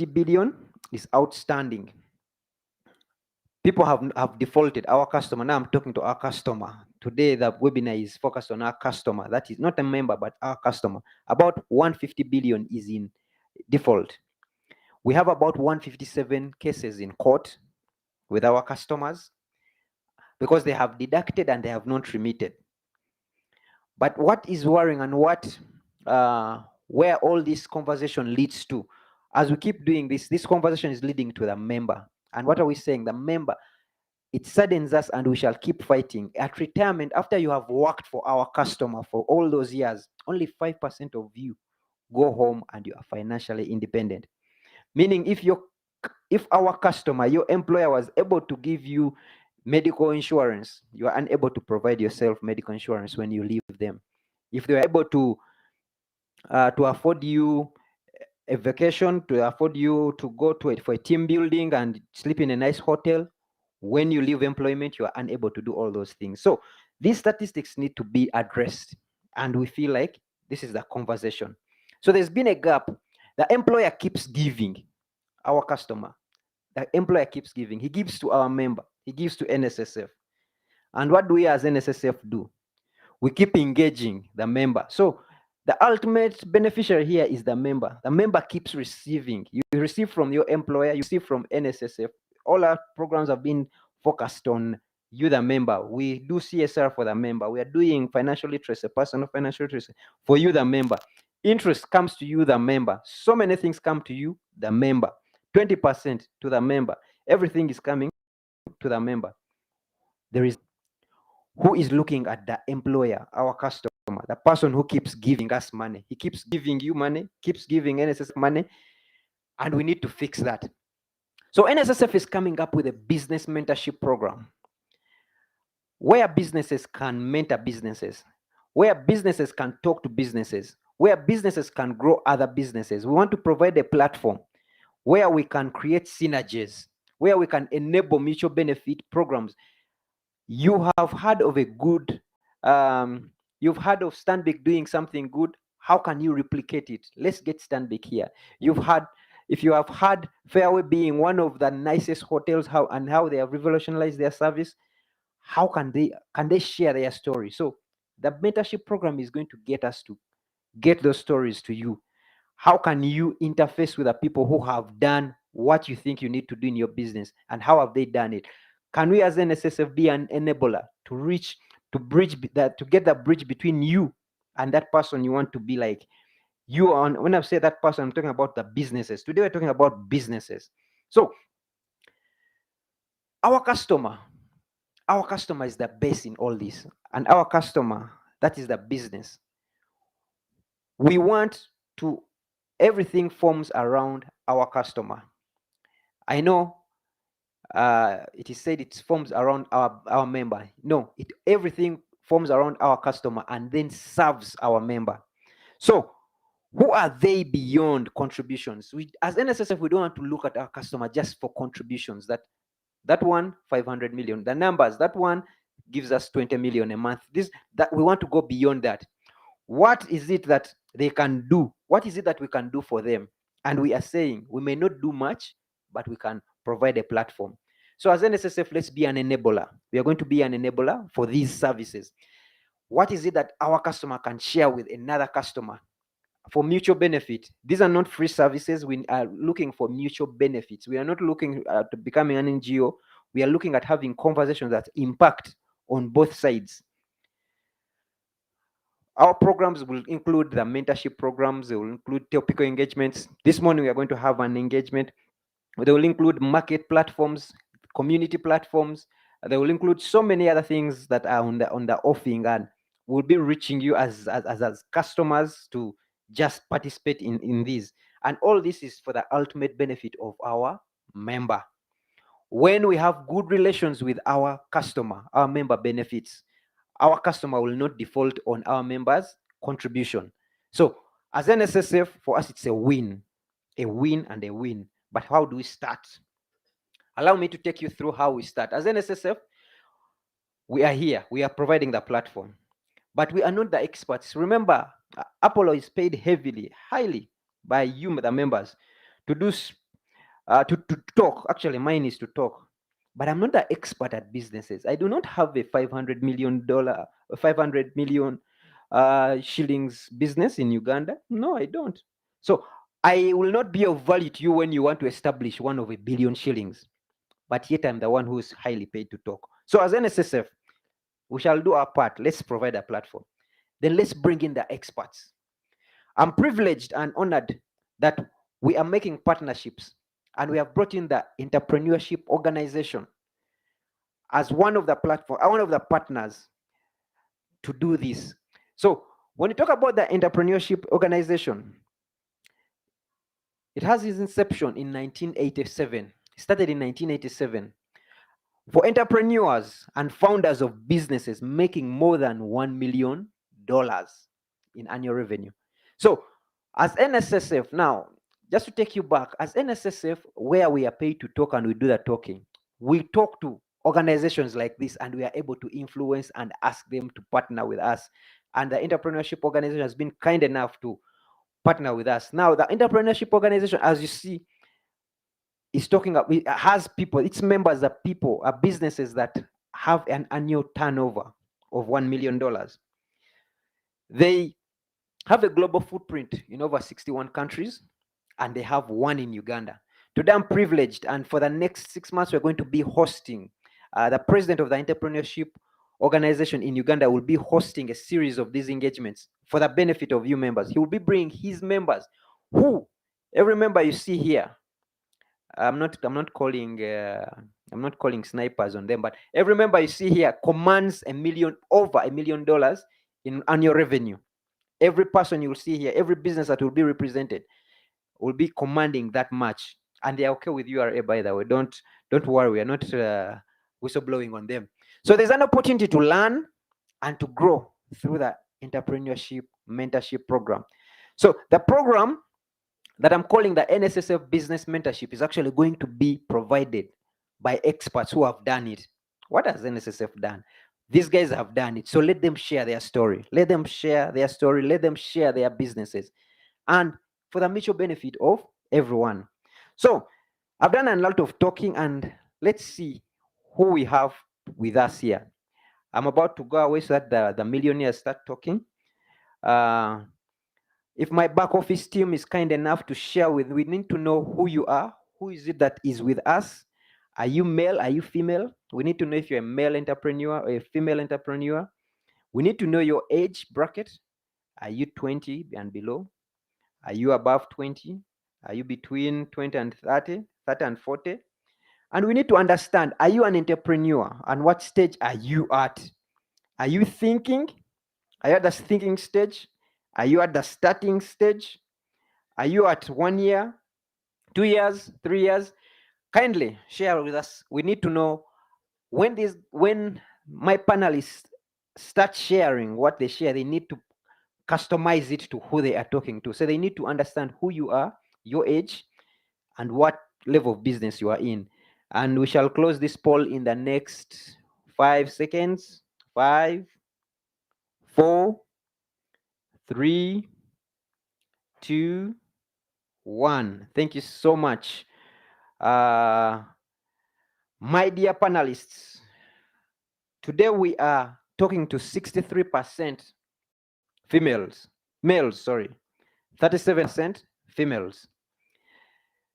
billion is outstanding. People have defaulted. Our customer, now I'm talking to our customer. Today, the webinar is focused on our customer. That is not a member, but our customer. About 150 billion is in default. We have about 157 cases in court with our customers because they have deducted and they have not remitted. But what is worrying and where all this conversation leads to, as we keep doing this conversation is leading to the member. And what are we saying? The member, it saddens us, and we shall keep fighting. At retirement, after you have worked for our customer for all those years, only 5% of you go home and you are financially independent. Meaning, if our customer, your employer, was able to give you medical insurance, you are unable to provide yourself medical insurance when you leave them. If they are able to afford you a vacation, to afford you to go for a team building and sleep in a nice hotel, when you leave employment, you are unable to do all those things. So these statistics need to be addressed, and we feel like this is the conversation. So there's been a gap. The employer keeps giving. Our customer, the employer keeps giving. He gives to our member. He gives to NSSF. And what do we as NSSF do? We keep engaging the member. So the ultimate beneficiary here is the member. The member keeps receiving. You receive from your employer, you receive from NSSF. All our programs have been focused on you, the member. We do CSR for the member. We are doing financial literacy, personal financial literacy for you, the member. Interest comes to you, the member. So many things come to you, the member. 20% to the member. Everything is coming to the member. There is who is looking at the employer, our customer, the person who keeps giving us money. He keeps giving you money, keeps giving NSSF money, and we need to fix that. So NSSF is coming up with a business mentorship program where businesses can mentor businesses, where businesses can talk to businesses, where businesses can grow other businesses. We want to provide a platform where we can create synergies, where we can enable mutual benefit programs. You have heard of a good, you've heard of Stanbic doing something good. How can you replicate it? Let's get Stanbic here. If you have heard Fairway being one of the nicest hotels, how they have revolutionized their service, how can they share their story? So the mentorship program is going to get us to get those stories to you. How can you interface with the people who have done what you think you need to do in your business, and how have they done it? Can we as NSSF be an enabler to get that bridge between you and that person you want to be like? When I say that person, I'm talking about the businesses. Today we're talking about businesses. So our customer is the base in all this, and our customer, that is the business. We want to, everything forms around our customer. I know it is said it forms around our member. No, everything forms around our customer and then serves our member. So who are they beyond contributions? As NSSF, we don't want to look at our customer just for contributions. That one, 500 million. The numbers, that one gives us 20 million a month. That we want to go beyond that. What is it that they can do? What is it that we can do for them? And we are saying we may not do much, but we can provide a platform. So as NSSF, let's be an enabler. We are going to be an enabler for these services. What is it that our customer can share with another customer for mutual benefit? These are not free services. We are looking for mutual benefits. We are not looking at becoming an NGO. We are looking at having conversations that impact on both sides. Our programs will include the mentorship programs. They will include topical engagements. This morning we are going to have an engagement. They will include market platforms, community platforms. They will include so many other things that are on the offering, and we'll be reaching you as customers to just participate in these. And all this is for the ultimate benefit of our member. When we have good relations with our customer, our member benefits. Our customer will not default on our members' contribution. So as NSSF, for us, it's a win and a win. But how do we start? Allow me to take you through how we start. As NSSF, we are here. We are providing the platform. But we are not the experts. Remember, Apollo is paid highly by you, the members, to do to talk. Actually, mine is to talk. But I'm not an expert at businesses. I do not have a $500 million shillings business in Uganda. No, I don't. So I will not be of value to you when you want to establish one of $1 billion shillings. But yet I'm the one who is highly paid to talk. So as NSSF, we shall do our part. Let's provide a platform. Then let's bring in the experts. I'm privileged and honored that we are making partnerships, and we have brought in the Entrepreneurship Organization as one of the one of the partners to do this. So when you talk about the Entrepreneurship Organization, it has its inception in 1987. It started in 1987 for entrepreneurs and founders of businesses making more than $1 million in annual revenue. So as NSSF now, just to take you back, as NSSF, where we are paid to talk and we do the talking, we talk to organizations like this and we are able to influence and ask them to partner with us. And the Entrepreneurship Organization has been kind enough to partner with us. Now, the Entrepreneurship Organization, as you see, is talking about, it has people, its members are people, are businesses that have an annual turnover of $1 million. They have a global footprint in over 61 countries, and they have one in Uganda. Today, I'm privileged, and for the next 6 months, we're going to be hosting the president of the Entrepreneurship Organization in Uganda will be hosting a series of these engagements for the benefit of you members. He will be bringing his members, who every member you see here, I'm not calling snipers on them, but every member you see here commands over $1 million in annual revenue. Every person you'll see here, every business that will be represented will be commanding that much, and they're okay with URA, by the way. Don't worry, we are not whistleblowing on them. So there's an opportunity to learn and to grow through the entrepreneurship mentorship program. So the program that I'm calling the NSSF Business Mentorship is actually going to be provided by experts who have done it. What has NSSF done? These guys have done it. So let them share their story. Let them share their story. Let them share their businesses. And for the mutual benefit of everyone. So I've done a lot of talking, and let's see who we have with us here. I'm about to go away so that the millionaires start talking. If my back office team is kind enough to share we need to know who you are. Who is it that is with us? Are you male? Are you female? We need to know if you're a male entrepreneur or a female entrepreneur. We need to know your age bracket. Are you 20 and below? Are you above 20? Are you between 20 and 30, 30 and 40? And we need to understand, are you an entrepreneur? And what stage are you at? Are you thinking? Are you at the thinking stage? Are you at the starting stage? Are you at 1 year, 2 years, 3 years? Kindly share with us. We need to know when my panelists start sharing what they share, they need to customize it to who they are talking to. So they need to understand who you are, your age, and what level of business you are in. And we shall close this poll in the next 5 seconds. 5, 4, 3, 2, 1. Thank you so much. My dear panelists, today we are talking to 63% males, sorry, 37% females.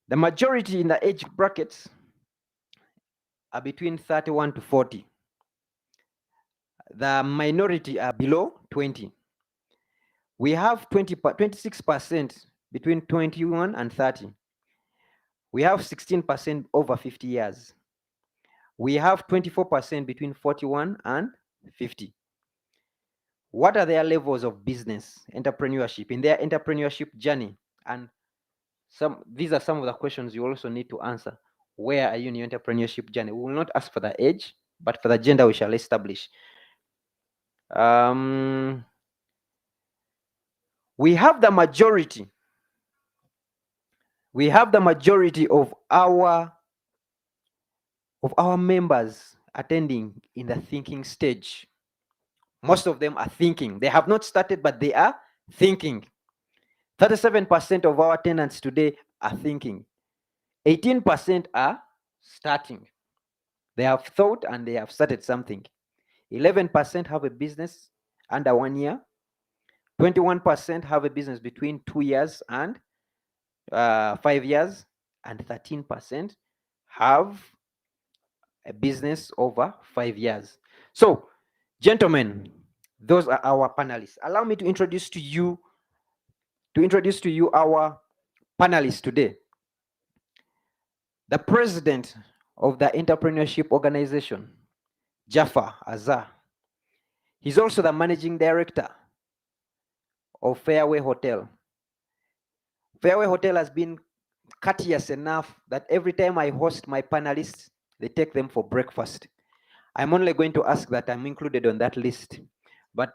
The majority in the age brackets are between 31 to 40. The minority are below 20. We have 26% between 21 and 30. We have 16% over 50 years. We have 24% between 41 and 50. What are their levels of business, entrepreneurship, in their entrepreneurship journey? And these are some of the questions you also need to answer. Where are you in your entrepreneurship journey? We will not ask for the age, but for the gender we shall establish. We have the majority. We have the majority of our members attending in the thinking stage. Most of them are thinking. They have not started, but they are thinking. 37% of our tenants today are thinking. 18% are starting. They have thought and they have started something. 11% have a business under 1 year. 21% have a business between 2 years and 5 years. And 13% have a business over 5 years. So, gentlemen, those are our panelists. Allow me to introduce to you our panelists today. The president of the Entrepreneurship Organization, Jaffa Azar. He's also the managing director of Fairway Hotel. Fairway Hotel has been courteous enough that every time I host my panelists, they take them for breakfast. I'm only going to ask that I'm included on that list, but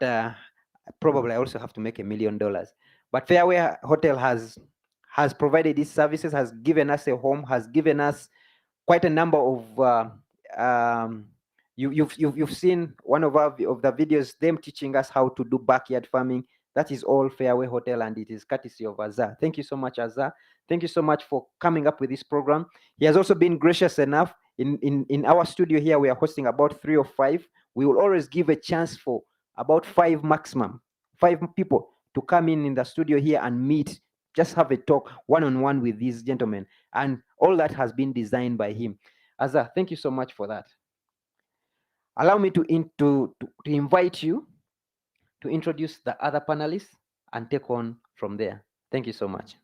probably I also have to make $1 million. But Fairway Hotel has provided these services, has given us a home, has given us quite a number of you've seen one of the videos, them teaching us how to do backyard farming. That is all Fairway Hotel, and it is courtesy of Azar. Thank you so much, Azar. Thank you so much for coming up with this program. He has also been gracious enough. In our studio here, we are hosting about 3 or 5. We will always give a chance for about 5 maximum, 5 people to come in the studio here and meet, just have a talk one-on-one with these gentlemen. And all that has been designed by him. Azar, thank you so much for that. Allow me to invite you to introduce the other panelists and take on from there. Thank you so much.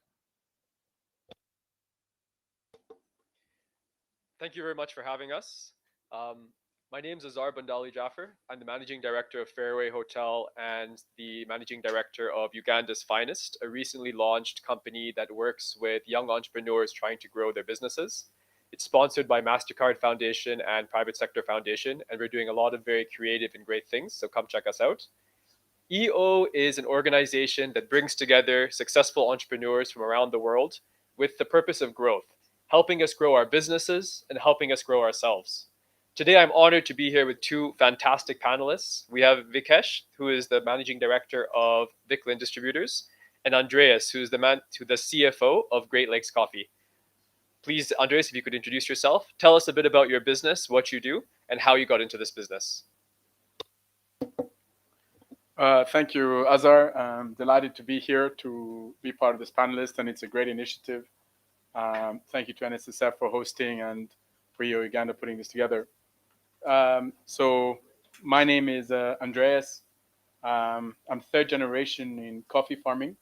Thank you very much for having us. My name is Azar Bandali Jaffer. I'm the managing director of Fairway Hotel and the managing director of Uganda's Finest, a recently launched company that works with young entrepreneurs trying to grow their businesses. It's sponsored by MasterCard Foundation and Private Sector Foundation, and we're doing a lot of very creative and great things, so come check us out. EO is an organization that brings together successful entrepreneurs from around the world with the purpose of growth, helping us grow our businesses and helping us grow ourselves. Today, I'm honored to be here with 2 fantastic panelists. We have Vikesh, who is the managing director of Vicklin Distributors, and Andreas, who's the CFO of Great Lakes Coffee. Please, Andreas, if you could introduce yourself, tell us a bit about your business, what you do, and how you got into this business. Thank you, Azar. I'm delighted to be here to be part of this panelist, and it's a great initiative. Thank you to NSSF for hosting and for EO Uganda putting this together. So my name is Andreas. I'm 3rd generation in coffee farming.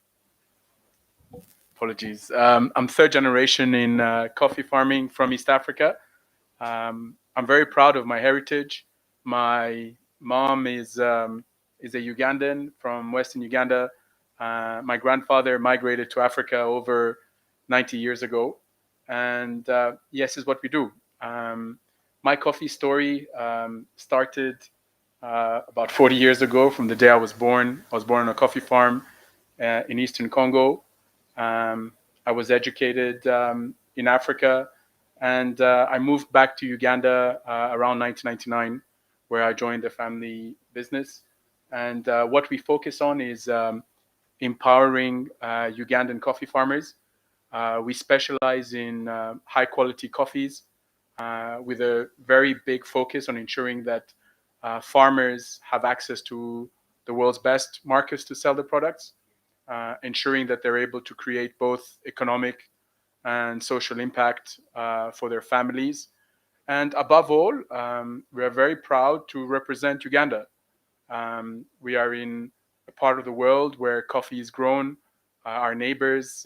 Apologies. I'm 3rd generation in coffee farming from East Africa. I'm very proud of my heritage. My mom is a Ugandan from Western Uganda. My grandfather migrated to Africa over 90 years ago. And yes, is what we do. My coffee story started about 40 years ago from the day I was born. I was born on a coffee farm in Eastern Congo. I was educated in Africa, and I moved back to Uganda around 1999, where I joined the family business. And what we focus on is empowering Ugandan coffee farmers. We specialize in high-quality coffees with a very big focus on ensuring that farmers have access to the world's best markets to sell their products, ensuring that they're able to create both economic and social impact for their families. And above all, we are very proud to represent Uganda. We are in a part of the world where coffee is grown. Our neighbors,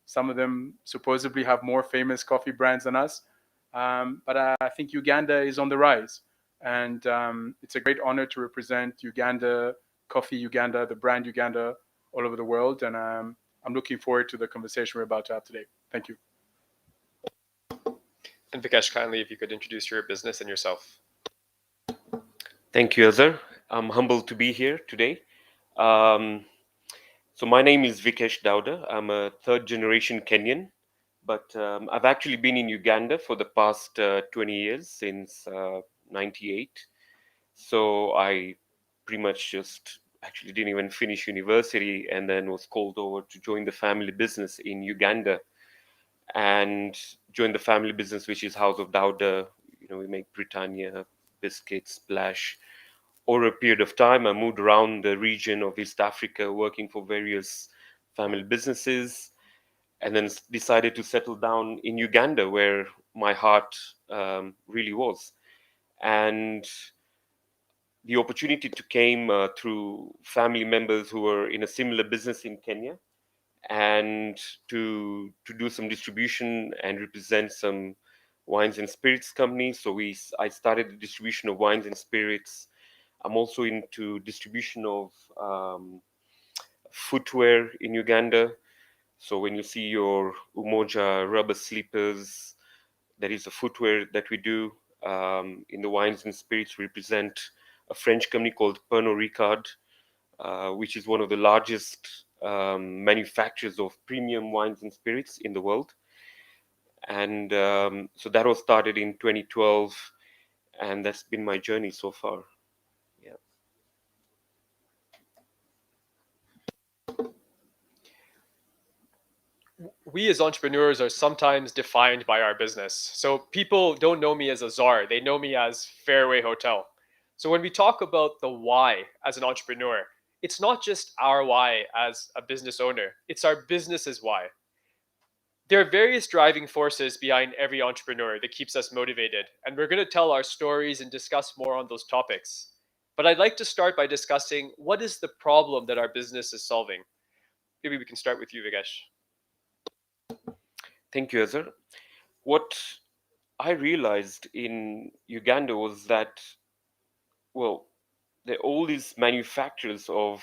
some of them supposedly have more famous coffee brands than us. But I think Uganda is on the rise. And it's a great honor to represent Uganda, Coffee Uganda, the brand Uganda, all over the world. And I'm looking forward to the conversation we're about to have today. Thank you. And Vikesh, kindly, if you could introduce your business and yourself. Thank you, Azar. I'm humbled to be here today. So my name is Vikesh Dauda. I'm a 3rd generation Kenyan, but I've actually been in Uganda for the past 20 years, since 98. So I pretty much just actually didn't even finish university and then was called over to join the family business in Uganda. And joined the family business, which is House of Dauda. We make Britannia, biscuits, Splash. Over a period of time, I moved around the region of East Africa, working for various family businesses, and then decided to settle down in Uganda, where my heart really was. And the opportunity came through family members who were in a similar business in Kenya, and to do some distribution and represent some wines and spirits companies. So I started the distribution of wines and spirits. I'm also into distribution of footwear in Uganda. So when you see your Umoja rubber slippers, that is the footwear that we do. In the wines and spirits, we represent a French company called Pernod Ricard, which is one of the largest manufacturers of premium wines and spirits in the world. And so that was started in 2012, and that's been my journey so far. Yeah. We as entrepreneurs are sometimes defined by our business. So people don't know me as Azar, they know me as Fairway Hotel. So when we talk about the why as an entrepreneur, it's not just our why as a business owner, it's our business's why. There are various driving forces behind every entrepreneur that keeps us motivated, and we're going to tell our stories and discuss more on those topics. But I'd like to start by discussing what is the problem that our business is solving. Maybe we can start with you, Vigesh. Thank you, Azar. What I realized in Uganda was that, well, there are all these manufacturers of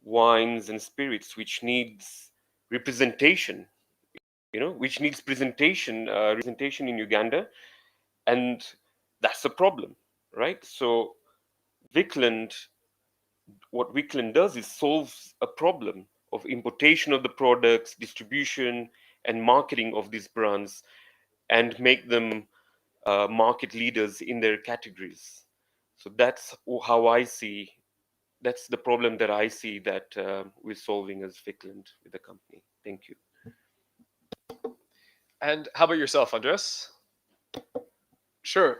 wines and spirits which needs representation, which needs representation in Uganda, and that's a problem, right? So Vickland, what Vickland does is solves a problem of importation of the products, distribution, and marketing of these brands, and make them market leaders in their categories. So that's how I see. That's the problem that I see that we're solving as Vickland with the company. Thank you. And how about yourself, Andres? Sure.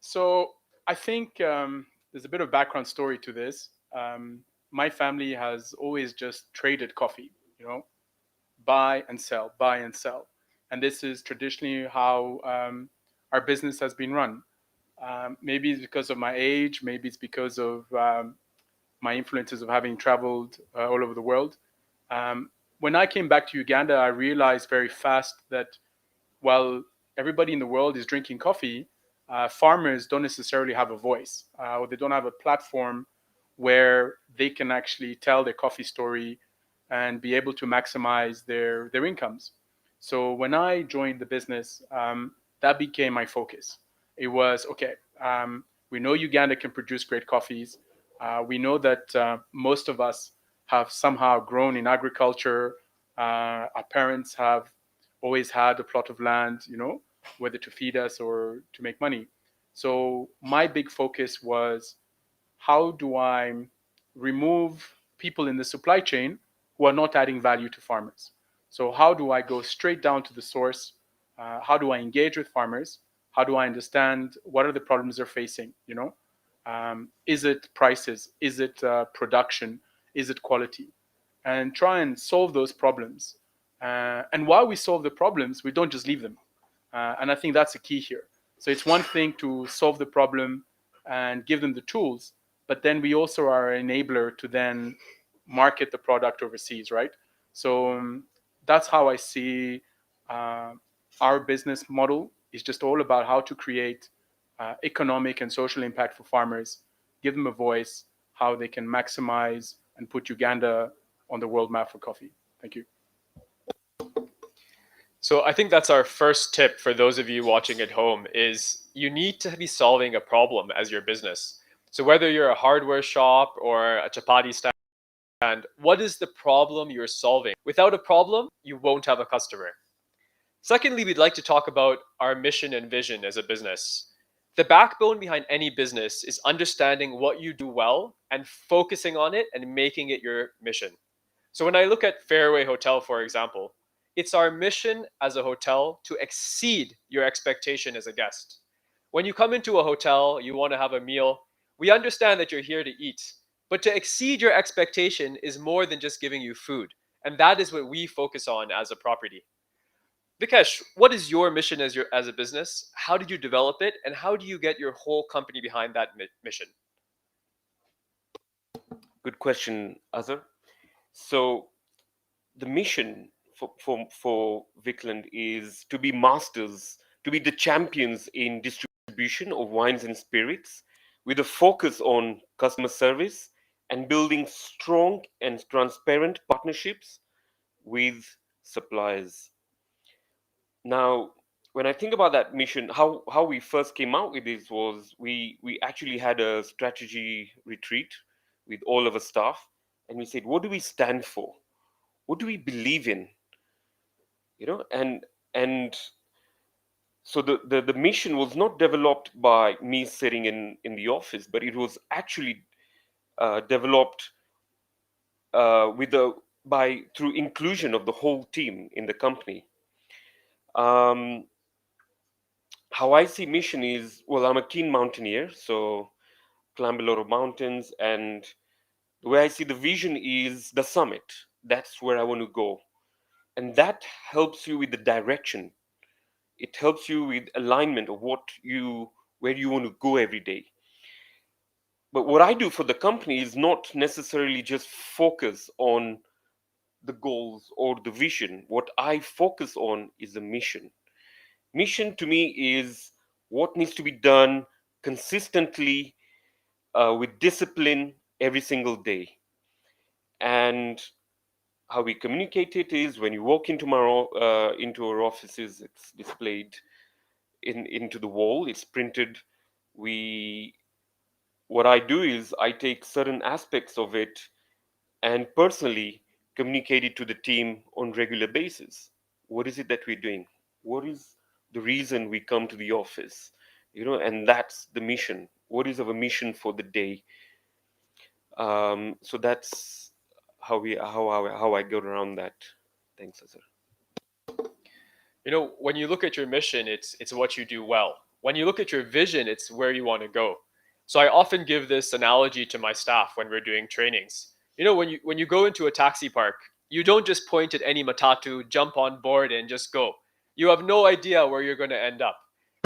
So I think there's a bit of background story to this. My family has always just traded coffee, buy and sell, buy and sell. And this is traditionally how our business has been run. Maybe it's because of my age, maybe it's because of my influences of having traveled all over the world. When I came back to Uganda, I realized very fast that while everybody in the world is drinking coffee, farmers don't necessarily have a voice, or they don't have a platform where they can actually tell their coffee story and be able to maximize their incomes. So when I joined the business, that became my focus. It was, okay, we know Uganda can produce great coffees. We know that most of us have somehow grown in agriculture. Our parents have always had a plot of land, whether to feed us or to make money. So my big focus was, how do I remove people in the supply chain who are not adding value to farmers? So how do I go straight down to the source? How do I engage with farmers? How do I understand what are the problems they're facing? Is it prices? Is it production? Is it quality? And try and solve those problems. And while we solve the problems, we don't just leave them. And I think that's the key here. So it's one thing to solve the problem and give them the tools, but then we also are an enabler to then market the product overseas, right? So that's how I see our business model is just all about how to create economic and social impact for farmers, give them a voice, how they can maximize and put Uganda on the world map for coffee. Thank you. So I think that's our first tip for those of you watching at home is you need to be solving a problem as your business. So whether you're a hardware shop or a chapati stand, what is the problem you're solving? Without a problem, you won't have a customer. Secondly, we'd like to talk about our mission and vision as a business. The backbone behind any business is understanding what you do well and focusing on it and making it your mission. So when I look at Fairway Hotel, for example, It's our mission as a hotel to exceed your expectation as a guest. When you come into a hotel, you want to have a meal. We understand that you're here to eat, but to exceed your expectation is more than just giving you food. And that is what we focus on as a property. Vikesh, what is your mission as a business? How did you develop it, and how do you get your whole company behind that mission? Good question, Azhar. So the mission for Vikland is to be masters, to be the champions in distribution of wines and spirits, with a focus on customer service and building strong and transparent partnerships with suppliers. Now, when I think about that mission, how we first came out with this was we actually had a strategy retreat with all of our staff, and we said, what do we stand for? What do we believe in? You know, and so the mission was not developed by me sitting in the office, but it was actually developed with the by through inclusion of the whole team in the company. Um, how I see mission is, well, I'm a keen mountaineer, so climb a lot of mountains, and the way I see the vision is the summit. That's where I want to go, and that helps you with the direction. It helps you with alignment of where you want to go every day. But what I do for the company is not necessarily just focus on the goals or the vision. What I focus on is the mission. Mission to me is what needs to be done consistently, with discipline every single day. And how we communicate it is when you walk into our offices, it's displayed into the wall, it's printed. We What I do is I take certain aspects of it and personally communicate it to the team on regular basis. What is it that we're doing? What is the reason we come to the office? You know, and that's the mission. What is our mission for the day? So that's how I go around that. Thanks, Azhar. You know, when you look at your mission, it's what you do well. When you look at your vision, it's where you want to go. So I often give this analogy to my staff when we're doing trainings. You know, when you go into a taxi park, you don't just point at any matatu, jump on board, and just go. You have no idea where you're going to end up.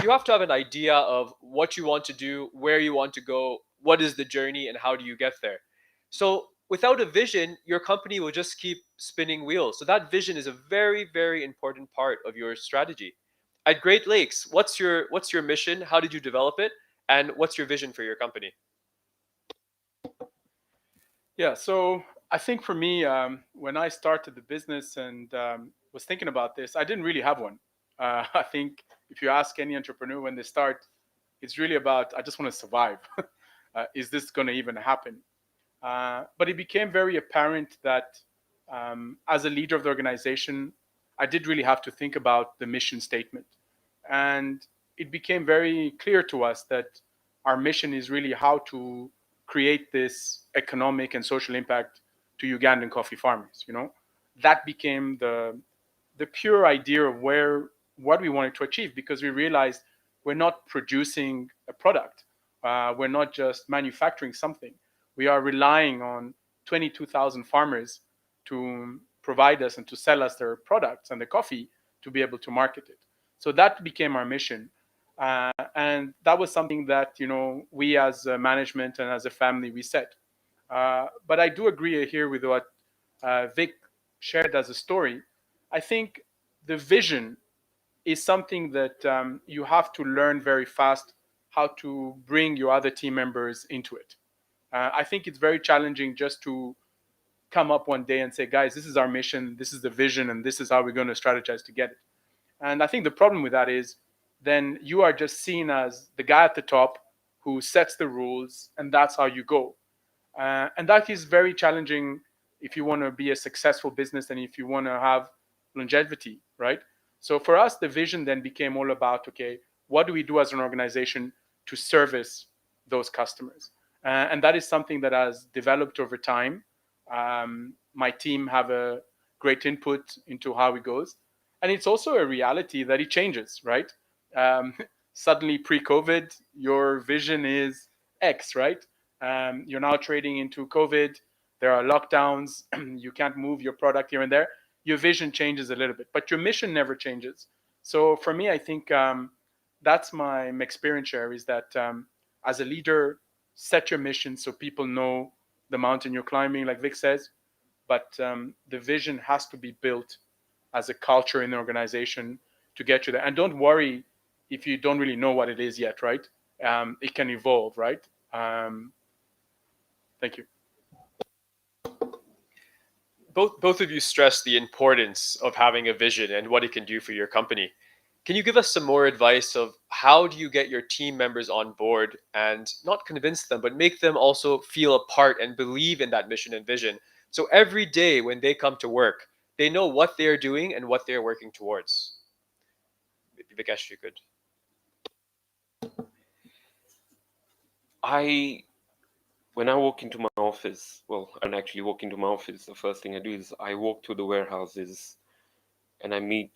You have to have an idea of what you want to do, where you want to go, what is the journey, and how do you get there. So without a vision, your company will just keep spinning wheels. So that vision is a very, very important part of your strategy. At Great Lakes, what's your mission? How did you develop it? And what's your vision for your company? Yeah, so I think for me, when I started the business and was thinking about this, I didn't really have one. I think if you ask any entrepreneur when they start, it's really about, I just want to survive. Is this going to even happen? But it became very apparent that as a leader of the organization, I did really have to think about the mission statement. And it became very clear to us that our mission is really how to create this economic and social impact to Ugandan coffee farmers. You know, that became the pure idea of what we wanted to achieve, because we realized we're not producing a product, we're not just manufacturing something. We are relying on 22,000 farmers to provide us and to sell us their products and the coffee to be able to market it. So that became our mission. And that was something that, you know, we as a management and as a family, we set. But I do agree here with what Vic shared as a story. I think the vision is something that you have to learn very fast how to bring your other team members into it. I think it's very challenging just to come up one day and say, guys, this is our mission, this is the vision, and this is how we're going to strategize to get it. And I think the problem with that is then you are just seen as the guy at the top who sets the rules, and that's how you go. And that is very challenging if you want to be a successful business and if you want to have longevity, right? So for us, the vision then became all about, okay, what do we do as an organization to service those customers? And that is something that has developed over time. My team have a great input into how it goes. And it's also a reality that it changes, right? Um, Suddenly, pre-COVID, your vision is X, right? You're now trading into COVID. There are lockdowns. You can't move your product here and there. Your vision changes a little bit, but your mission never changes. So for me, I think that's my experience share, is that as a leader, set your mission so people know the mountain you're climbing, like Vic says, but the vision has to be built as a culture in the organization to get you there. And don't worry if you don't really know what it is yet, right? It can evolve, right? Thank you. Both of you stress the importance of having a vision and what it can do for your company. Can you give us some more advice of how do you get your team members on board and not convince them, but make them also feel a part and believe in that mission and vision? So every day when they come to work, they know what they're doing and what they're working towards. Vikesh, you could. When I walk into my office, well, I don't actually walk into my office. The first thing I do is I walk to the warehouses and I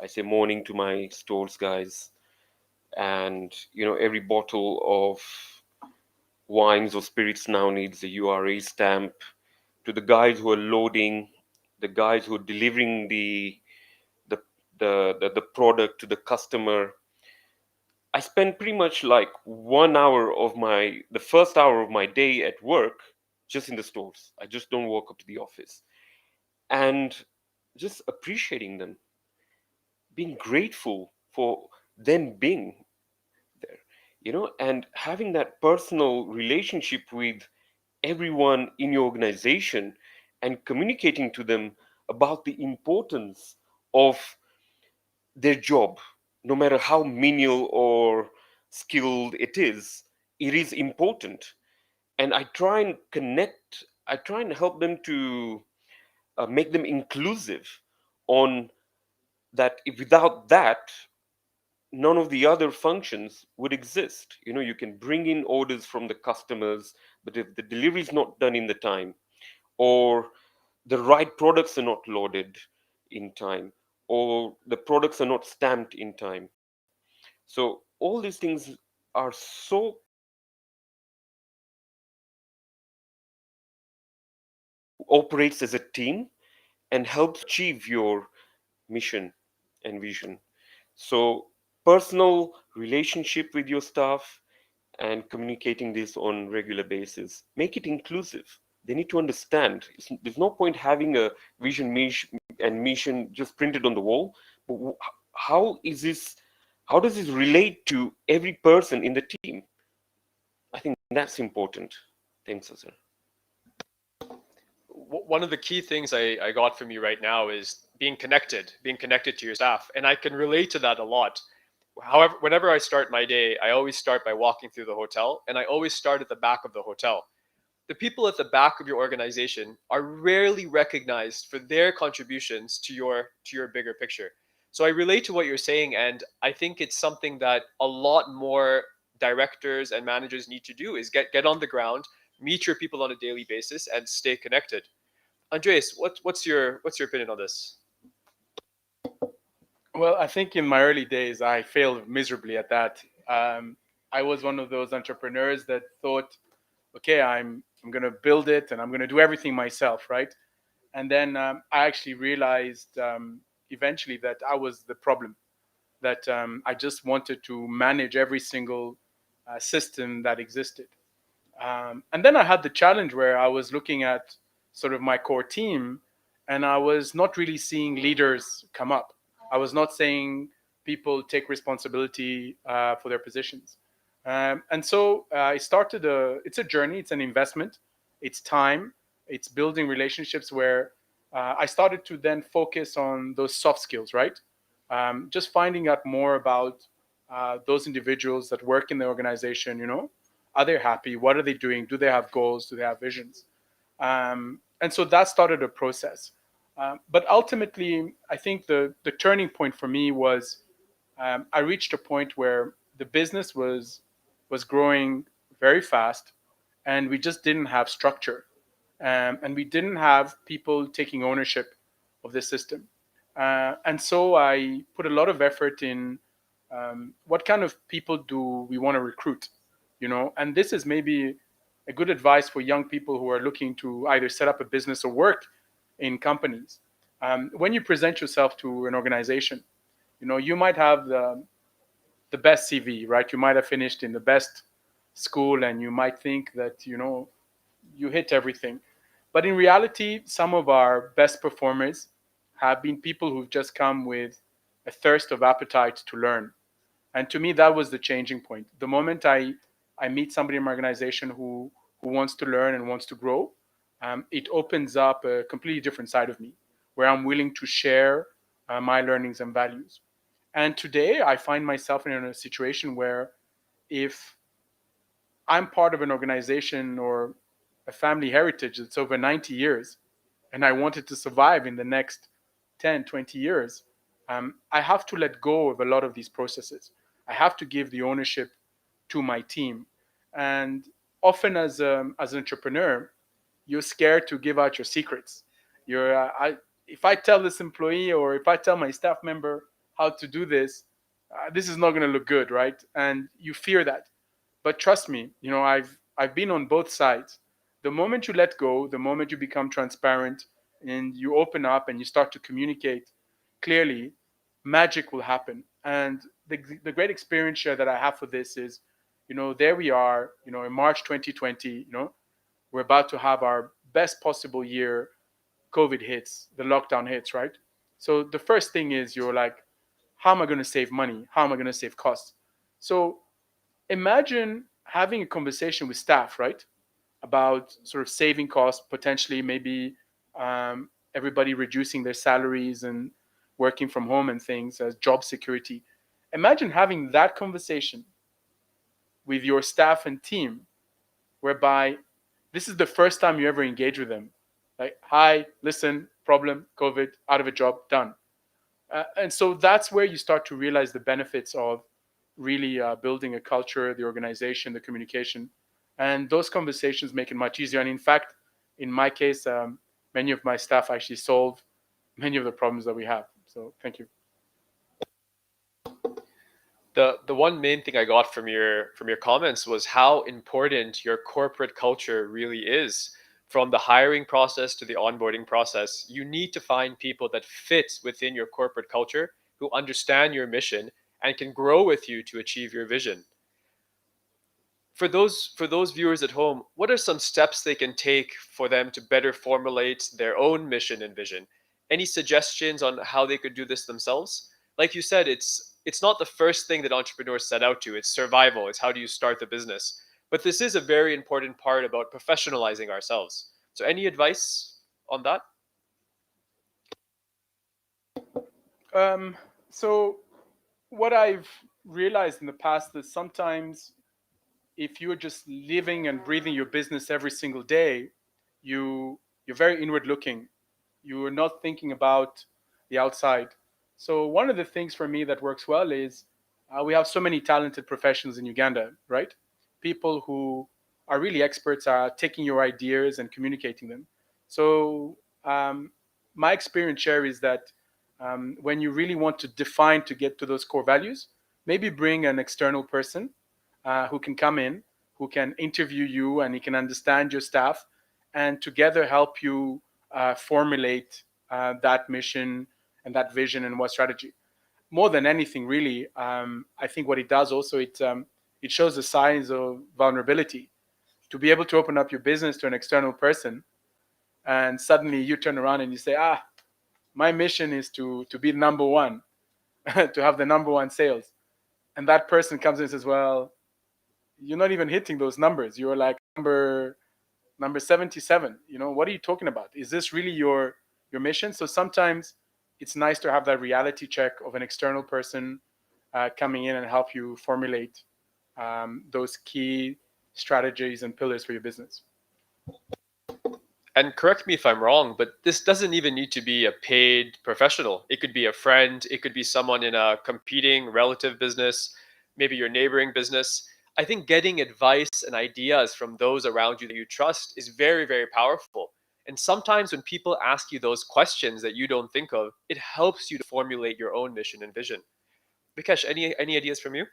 say morning to my stores guys. And, every bottle of wines or spirits now needs a URA stamp. To the guys who are loading, the guys who are delivering the product to the customer, I spend pretty much like 1 hour of the first hour of my day at work just in the stores. I just don't walk up to the office. And just appreciating them, being grateful for them being there, and having that personal relationship with everyone in your organization and communicating to them about the importance of their job, no matter how menial or skilled it is important. And I try and help them to make them inclusive on that. Without that, none of the other functions would exist. You can bring in orders from the customers, but if the delivery is not done in the time, or the right products are not loaded in time, or the products are not stamped in time. So all these things are so operates as a team and helps achieve your mission and vision. So personal relationship with your staff and communicating this on regular basis. Make it inclusive. They need to understand. There's no point having a vision and mission just printed on the wall. But how does this relate to every person in the team? I think that's important. Thanks, Azar. One of the key things I got from you right now is being connected to your staff. And I can relate to that a lot. However, whenever I start my day, I always start by walking through the hotel, and I always start at the back of the hotel. The people at the back of your organization are rarely recognized for their contributions to your bigger picture. So I relate to what you're saying, and I think it's something that a lot more directors and managers need to do is get on the ground, meet your people on a daily basis, and stay connected. Andreas, what's your opinion on this? Well, I think in my early days, I failed miserably at that. I was one of those entrepreneurs that thought, okay, I'm going to build it and I'm going to do everything myself, right? And then I actually realized eventually that I was the problem, that I just wanted to manage every single system that existed. And then I had the challenge where I was looking at sort of my core team, and I was not really seeing leaders come up. I was not saying people take responsibility for their positions. And so I started it's a journey, it's an investment, it's time, it's building relationships where I started to then focus on those soft skills, right? Just finding out more about those individuals that work in the organization, are they happy? What are they doing? Do they have goals? Do they have visions? And so that started a process. But ultimately, I think the turning point for me was I reached a point where the business was growing very fast, and we just didn't have structure, and we didn't have people taking ownership of the system. And so I put a lot of effort in what kind of people do we want to recruit, and this is maybe a good advice for young people who are looking to either set up a business or work in companies. When you present yourself to an organization, you might have the best CV, right? You might have finished in the best school and you might think that, you hit everything. But in reality, some of our best performers have been people who've just come with a thirst of appetite to learn. And to me, that was the changing point. The moment I meet somebody in my organization who wants to learn and wants to grow, it opens up a completely different side of me where I'm willing to share my learnings and values. And today I find myself in a situation where if I'm part of an organization or a family heritage that's over 90 years and I wanted to survive in the next 10, 20 years, I have to let go of a lot of these processes. I have to give the ownership to my team. And often as an entrepreneur, you're scared to give out your secrets. If I tell this employee or if I tell my staff member how to do this, this is not going to look good, right? And you fear that. But trust me, I've been on both sides. The moment you let go, the moment you become transparent and you open up and you start to communicate clearly, magic will happen. And the great experience share that I have for this is, there we are, in March 2020, we're about to have our best possible year. COVID hits, the lockdown hits, right? So the first thing is you're like, how am I going to save money? How am I going to save costs? So imagine having a conversation with staff, right, about sort of saving costs, potentially maybe everybody reducing their salaries and working from home and things as job security. Imagine having that conversation with your staff and team, whereby this is the first time you ever engage with them. Like, hi, listen, problem, COVID, out of a job, done. And so that's where you start to realize the benefits of really building a culture, the organization, the communication. And those conversations make it much easier. And in fact, in my case, many of my staff actually solve many of the problems that we have. So thank you. The one main thing I got from your comments was how important your corporate culture really is. From the hiring process to the onboarding process, you need to find people that fit within your corporate culture, who understand your mission and can grow with you to achieve your vision. For those viewers at home, what are some steps they can take for them to better formulate their own mission and vision? Any suggestions on how they could do this themselves? Like you said, it's not the first thing that entrepreneurs set out to. It's survival. It's how do you start the business. But this is a very important part about professionalizing ourselves. So any advice on that? So what I've realized in the past is sometimes if you're just living and breathing your business every single day, you're very inward looking. You are not thinking about the outside. So one of the things for me that works well is we have so many talented professionals in Uganda, right? People who are really experts at taking your ideas and communicating them. So my experience share is that when you really want to define to get to those core values, maybe bring an external person who can come in, who can interview you, and he can understand your staff, and together help you formulate that mission and that vision and what strategy. More than anything, really, I think what it does also, it shows the signs of vulnerability. To be able to open up your business to an external person, and suddenly you turn around and you say, my mission is to be number one, to have the number one sales. And that person comes in and says, well, you're not even hitting those numbers. You're like number 77. What are you talking about? Is this really your mission? So sometimes it's nice to have that reality check of an external person coming in and help you formulate those key strategies and pillars for your business. And correct me if I'm wrong, but this doesn't even need to be a paid professional. It could be a friend. It could be someone in a competing relative business, maybe your neighboring business. I think getting advice and ideas from those around you that you trust is very, very powerful. And sometimes when people ask you those questions that you don't think of, it helps you to formulate your own mission and vision. Vikesh, any ideas from you?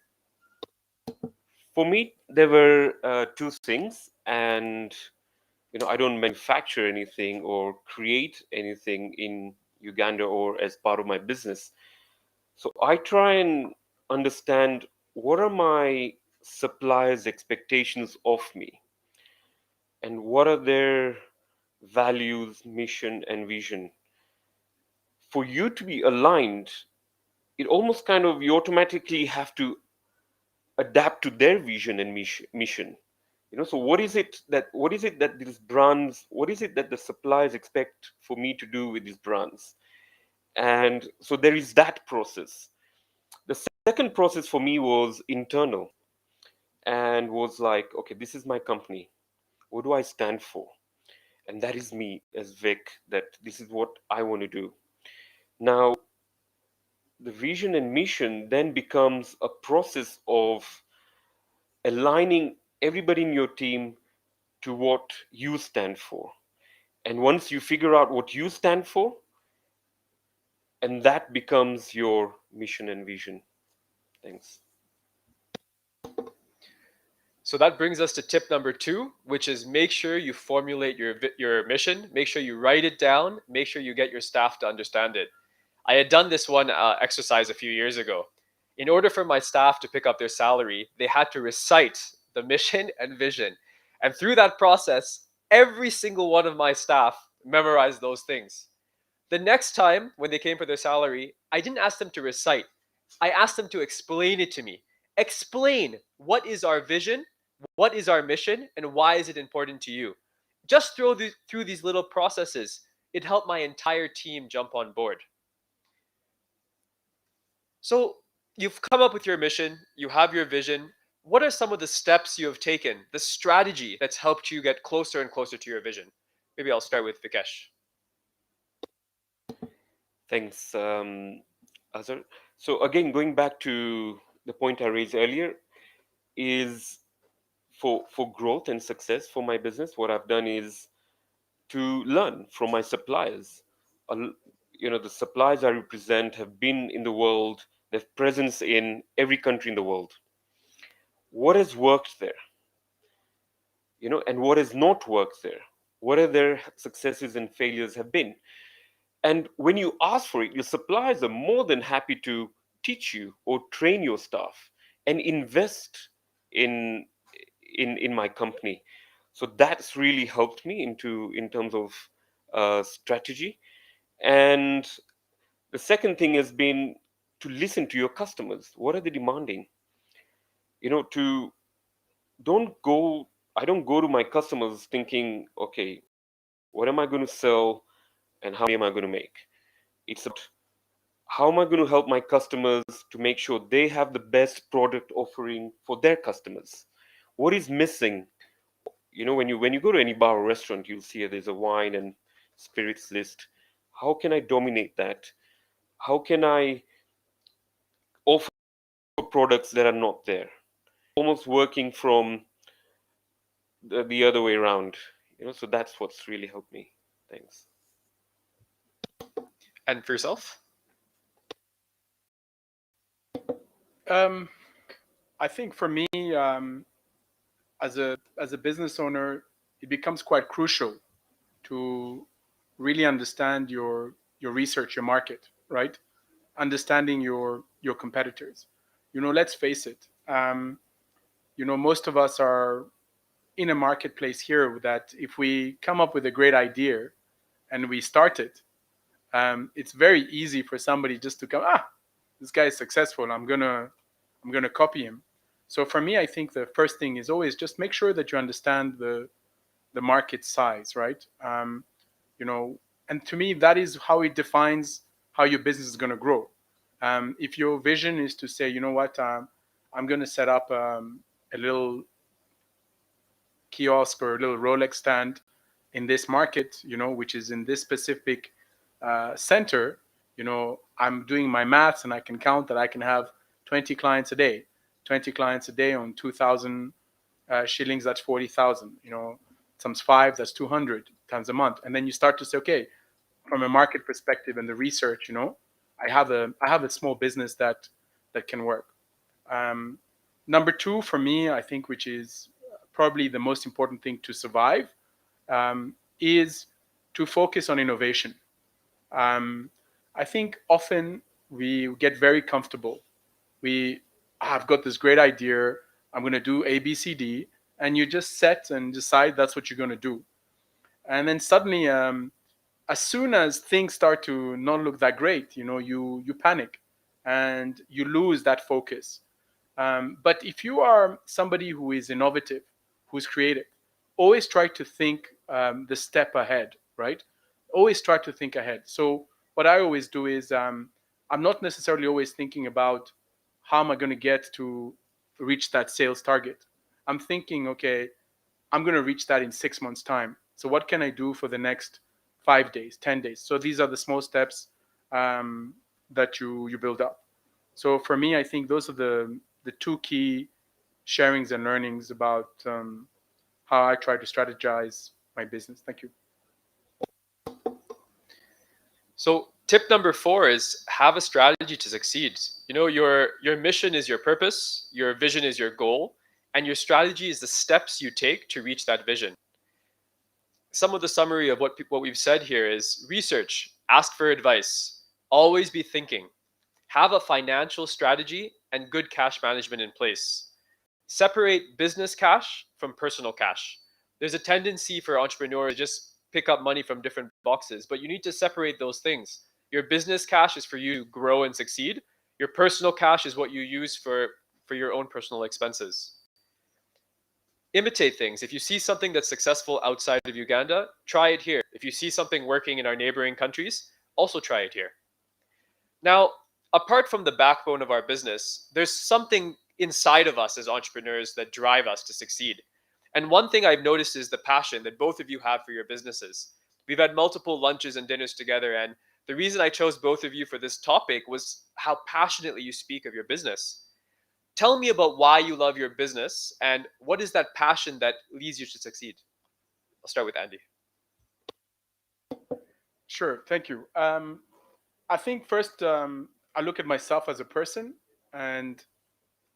For me, there were two things, and I don't manufacture anything or create anything in Uganda or as part of my business. So I try and understand what are my suppliers' expectations of me, and what are their values, mission, and vision. For you to be aligned, it almost kind of you automatically have to adapt to their vision and mission. So what is it that these brands, what is it that the suppliers expect for me to do with these brands? And so there is that process. The second process for me was internal, and was like, okay, this is my company, what do I stand for? And that is me as Vic, that this is what I want to do. Now the vision and mission then becomes a process of aligning everybody in your team to what you stand for. And once you figure out what you stand for, and that becomes your mission and vision. Thanks. So that brings us to tip number 2, which is make sure you formulate your mission, make sure you write it down, make sure you get your staff to understand it. I had done this one exercise a few years ago. In order for my staff to pick up their salary, they had to recite the mission and vision. And through that process, every single one of my staff memorized those things. The next time when they came for their salary, I didn't ask them to recite. I asked them to explain it to me. Explain what is our vision, what is our mission, and why is it important to you? Just through these little processes, it helped my entire team jump on board. So you've come up with your mission, you have your vision. What are some of the steps you have taken, the strategy that's helped you get closer and closer to your vision? Maybe I'll start with Vikesh. Thanks, Azhar. So again, going back to the point I raised earlier, is for growth and success for my business, what I've done is to learn from my suppliers. The suppliers I represent have been in the world, they have presence in every country in the world. What has worked there? And what has not worked there? What are their successes and failures have been? And when you ask for it, your suppliers are more than happy to teach you or train your staff and invest in my company. So that's really helped me in terms of strategy. And the second thing has been to listen to your customers. What are they demanding? To don't go. I don't go to my customers thinking, okay, what am I going to sell, and how many am I going to make? It's about how am I going to help my customers to make sure they have the best product offering for their customers. What is missing? When you go to any bar or restaurant, you'll see there's a wine and spirits list. How can I dominate that? How can I offer products that are not there? Almost working from the other way around. So that's what's really helped me. Thanks. And for yourself? I think for me, as a business owner, it becomes quite crucial to really understand your research, your market, right? Understanding your competitors. Let's face it. Most of us are in a marketplace here that if we come up with a great idea and we start it, it's very easy for somebody just to come, this guy is successful, I'm gonna copy him. So for me, I think the first thing is always just make sure that you understand the market size, right? And to me, that is how it defines how your business is going to grow. If your vision is to say, you know what, I'm going to set up a little kiosk or a little Rolex stand in this market, which is in this specific center, I'm doing my maths and I can count that I can have 20 clients a day. 20 clients a day on 2,000 shillings, that's 40,000. times 5, that's 200 times a month. And then you start to say, okay, from a market perspective and the research, I have a small business that can work. Number 2 for me, I think, which is probably the most important thing to survive, is to focus on innovation. I think often we get very comfortable. I've got this great idea. I'm going to do A, B, C, D, and you just set and decide that's what you're going to do. And then suddenly, as soon as things start to not look that great, you panic and you lose that focus. But if you are somebody who is innovative, who's creative, always try to think the step ahead, right? Always try to think ahead. So what I always do is I'm not necessarily always thinking about how am I going to get to reach that sales target. I'm thinking, okay, I'm going to reach that in 6 months' time. So what can I do for the next 5 days, 10 days? So these are the small steps that you build up. So for me, I think those are the 2 key sharings and learnings about how I try to strategize my business. Thank you. So tip number 4 is have a strategy to succeed. Your mission is your purpose, your vision is your goal, and your strategy is the steps you take to reach that vision. Some of the summary of what we've said here is research, ask for advice, always be thinking, have a financial strategy and good cash management in place. Separate business cash from personal cash. There's a tendency for entrepreneurs to just pick up money from different boxes, but you need to separate those things. Your business cash is for you to grow and succeed. Your personal cash is what you use for your own personal expenses. Imitate things. If you see something that's successful outside of Uganda, try it here. If you see something working in our neighboring countries, also try it here. Now, apart from the backbone of our business, there's something inside of us as entrepreneurs that drive us to succeed. And one thing I've noticed is the passion that both of you have for your businesses. We've had multiple lunches and dinners together, and the reason I chose both of you for this topic was how passionately you speak of your business. Tell me about why you love your business and what is that passion that leads you to succeed? I'll start with Andy. Sure, thank you. I think first I look at myself as a person, and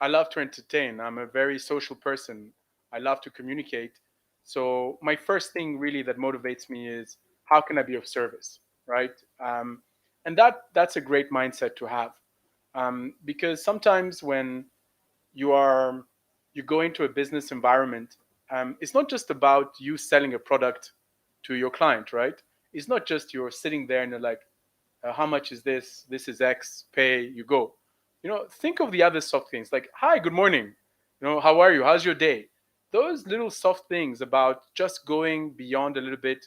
I love to entertain. I'm a very social person. I love to communicate. So my first thing really that motivates me is how can I be of service, right? And that's a great mindset to have, because sometimes when you go into a business environment, it's not just about you selling a product to your client, right? It's not just you're sitting there and you're like, how much is this? This is X, pay, you go. Think of the other soft things like, hi, good morning. How are you? How's your day? Those little soft things about just going beyond a little bit,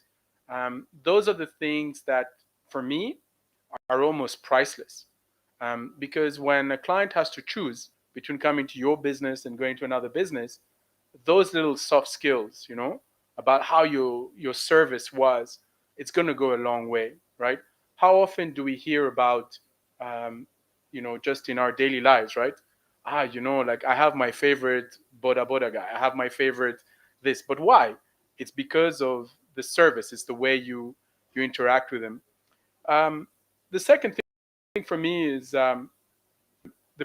those are the things that, for me, are almost priceless. Because when a client has to choose between coming to your business and going to another business, those little soft skills, about how your service was, it's going to go a long way, right? How often do we hear about, just in our daily lives, right? Like I have my favorite boda boda guy. I have my favorite this. But why? It's because of the service. It's the way you interact with them. The second thing for me is the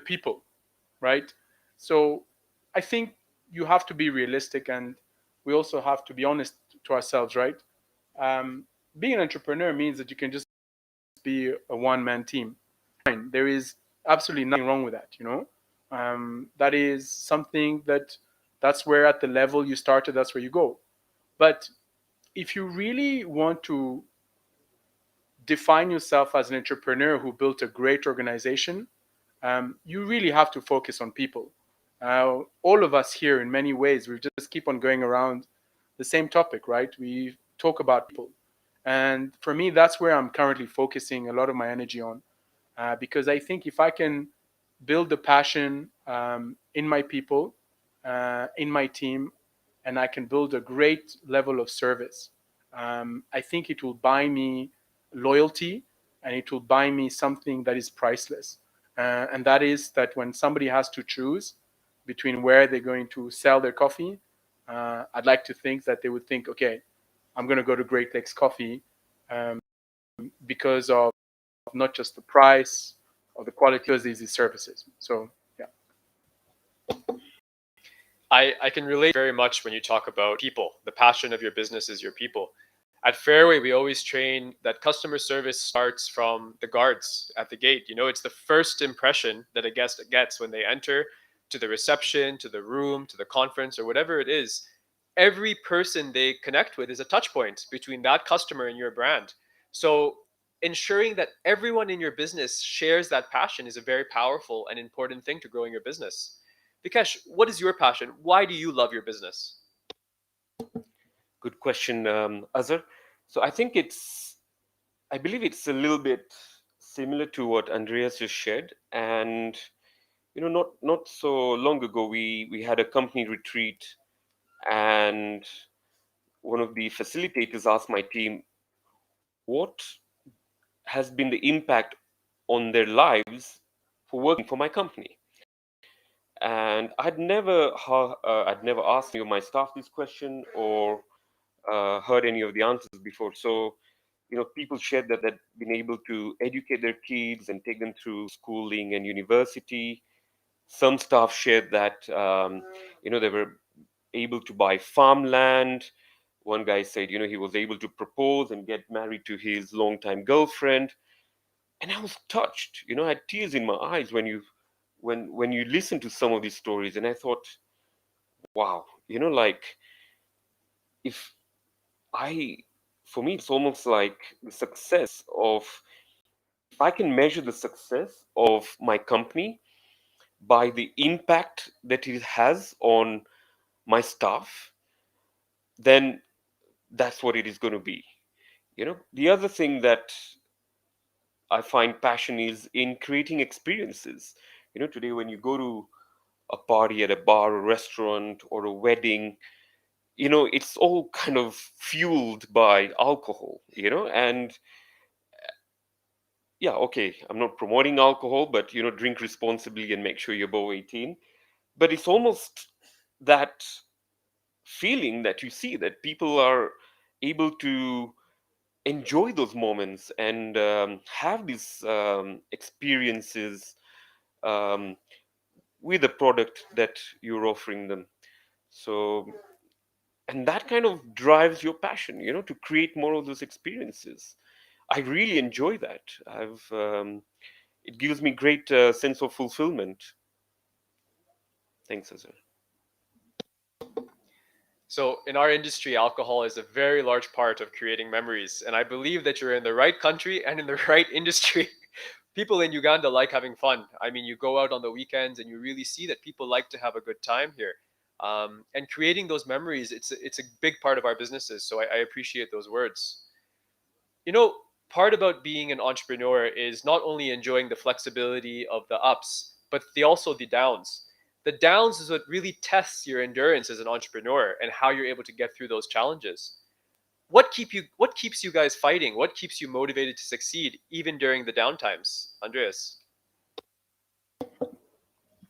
people, right? So I think you have to be realistic, and we also have to be honest to ourselves, right? Being an entrepreneur means that you can just be a one-man team. There is absolutely nothing wrong with that, that is something that's where at the level you started, that's where you go. But if you really want to define yourself as an entrepreneur who built a great organization, you really have to focus on people. All of us here, in many ways, we just keep on going around the same topic, right? We talk about people. And for me, that's where I'm currently focusing a lot of my energy on. Because I think if I can build a passion in my people, in my team, and I can build a great level of service, I think it will buy me loyalty, and it will buy me something that is priceless. And that is that when somebody has to choose between where they're going to sell their coffee, I'd like to think that they would think, okay, I'm going to go to Great Lakes Coffee because of not just the price or the quality of these services. So, yeah. I can relate very much when you talk about people. The passion of your business is your people. At Fairway, we always train that customer service starts from the guards at the gate. You know, it's the first impression that a guest gets when they enter to the reception, to the room, to the conference, or whatever it is. Every person they connect with is a touch point between that customer and your brand. So ensuring that everyone in your business shares that passion is a very powerful and important thing to growing your business. Vikesh, what is your passion? Why do you love your business? Good question, Azhar. So I believe it's a little bit similar to what Andreas just shared. And, not so long ago, we had a company retreat, and one of the facilitators asked my team, what has been the impact on their lives for working for my company? And I'd never asked any of my staff this question or heard any of the answers before. So, people shared that they'd been able to educate their kids and take them through schooling and university. Some staff shared that, they were able to buy farmland. One guy said, he was able to propose and get married to his longtime girlfriend. And I was touched, I had tears in my eyes when you listen to some of these stories. And I thought, wow, like, if I for me, it's almost like the success of, if I can measure the success of my company by the impact that it has on my staff, then that's what it is going to be. The other thing that I find passion is in creating experiences. Today when you go to a party at a bar, a restaurant, or a wedding, it's all kind of fueled by alcohol, and yeah, okay, I'm not promoting alcohol, but drink responsibly and make sure you're above 18. But it's almost that feeling that you see that people are able to enjoy those moments and have these experiences um, with the product that you're offering them. So, and that kind of drives your passion, to create more of those experiences. I really enjoy that. It gives me great sense of fulfillment. Thanks, Azhar. So, in our industry, alcohol is a very large part of creating memories. And I believe that you're in the right country and in the right industry. People in Uganda like having fun. I mean, you go out on the weekends and you really see that people like to have a good time here. And creating those memories, it's a big part of our businesses. So I appreciate those words. You know, part about being an entrepreneur is not only enjoying the flexibility of the ups, but also the downs. The downs is what really tests your endurance as an entrepreneur and how you're able to get through those challenges. What keeps you guys fighting? What keeps you motivated to succeed even during the downtimes? Andreas.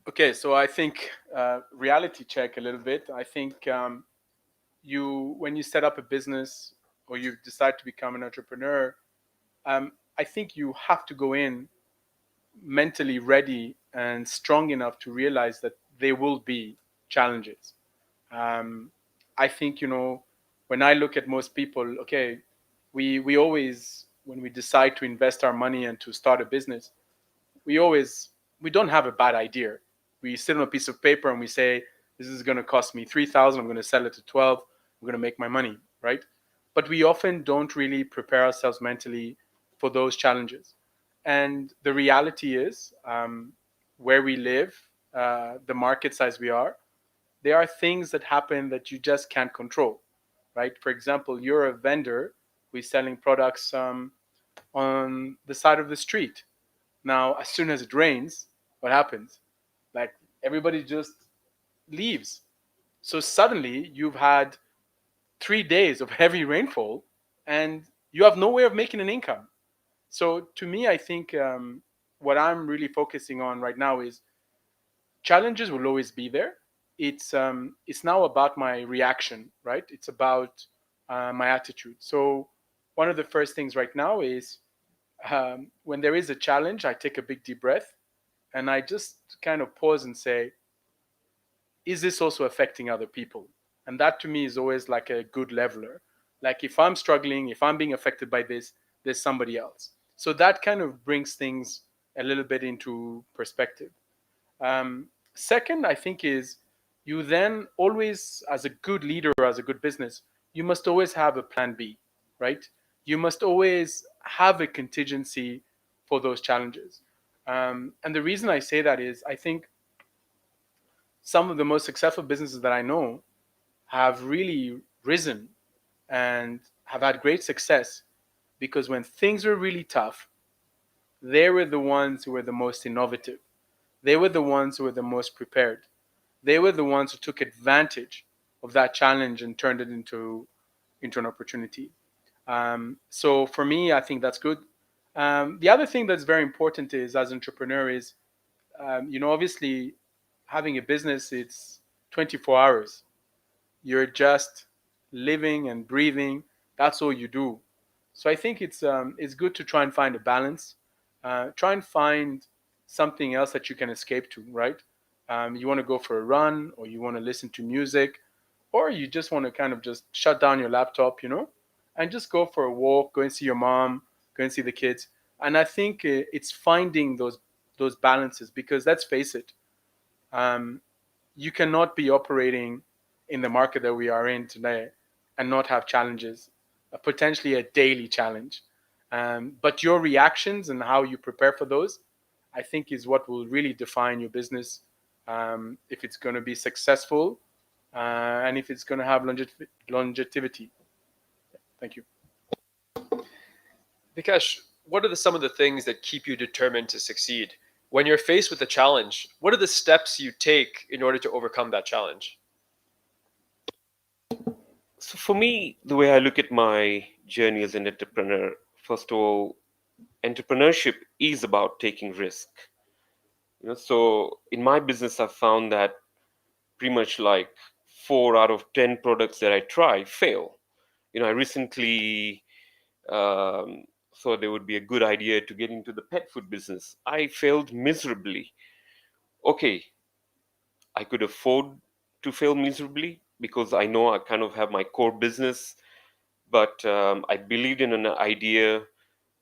Okay, so I think reality check a little bit. I think when you set up a business or you decide to become an entrepreneur, I think you have to go in mentally ready and strong enough to realize that there will be challenges. I think, when I look at most people, okay, we always, when we decide to invest our money and to start a business, we don't have a bad idea. We sit on a piece of paper and we say, this is going to cost me 3,000. I'm going to sell it to 12. I'm going to make my money, right? But we often don't really prepare ourselves mentally for those challenges. And the reality is, where we live, the market size we are, there are things that happen that you just can't control, right? For example, you're a vendor who's selling products on the side of the street. Now, as soon as it rains, what happens? Like, everybody just leaves. So suddenly you've had 3 days of heavy rainfall and you have no way of making an income. So to me, I think what I'm really focusing on right now is challenges will always be there. it's now about my reaction, right? It's about my attitude. So one of the first things right now is when there is a challenge, I take a big deep breath and I just kind of pause and say, is this also affecting other people? And that to me is always like a good leveler. Like if I'm struggling, if I'm being affected by this, there's somebody else. So that kind of brings things a little bit into perspective. Second, I think is you then always, as a good leader, as a good business, you must always have a plan B, right? You must always have a contingency for those challenges. And the reason I say that is I think some of the most successful businesses that I know have really risen and have had great success because when things were really tough, they were the ones who were the most innovative. They were the ones who were the most prepared. They were the ones who took advantage of that challenge and turned it into an opportunity. So for me, I think that's good. The other thing that's very important is as an entrepreneur is, obviously having a business, it's 24 hours. You're just living and breathing. That's all you do. So I think it's good to try and find a balance. Try and find something else that you can escape to, right? You want to go for a run, or you want to listen to music, or you just want to kind of just shut down your laptop, and just go for a walk, go and see your mom, go and see the kids. And I think it's finding those balances because let's face it, um, you cannot be operating in the market that we are in today and not have challenges, potentially a daily challenge. But your reactions and how you prepare for those, I think, is what will really define your business, if it's going to be successful, and if it's going to have longevity. Thank you. Vikesh, what are some of the things that keep you determined to succeed? When you're faced with a challenge, what are the steps you take in order to overcome that challenge? So for me, the way I look at my journey as an entrepreneur, first of all, entrepreneurship is about taking risk. So in my business, I've found that pretty much like 4 out of 10 products that I try fail. I recently thought there would be a good idea to get into the pet food business. I failed miserably. Okay, I could afford to fail miserably because I know I kind of have my core business, but I believed in an idea,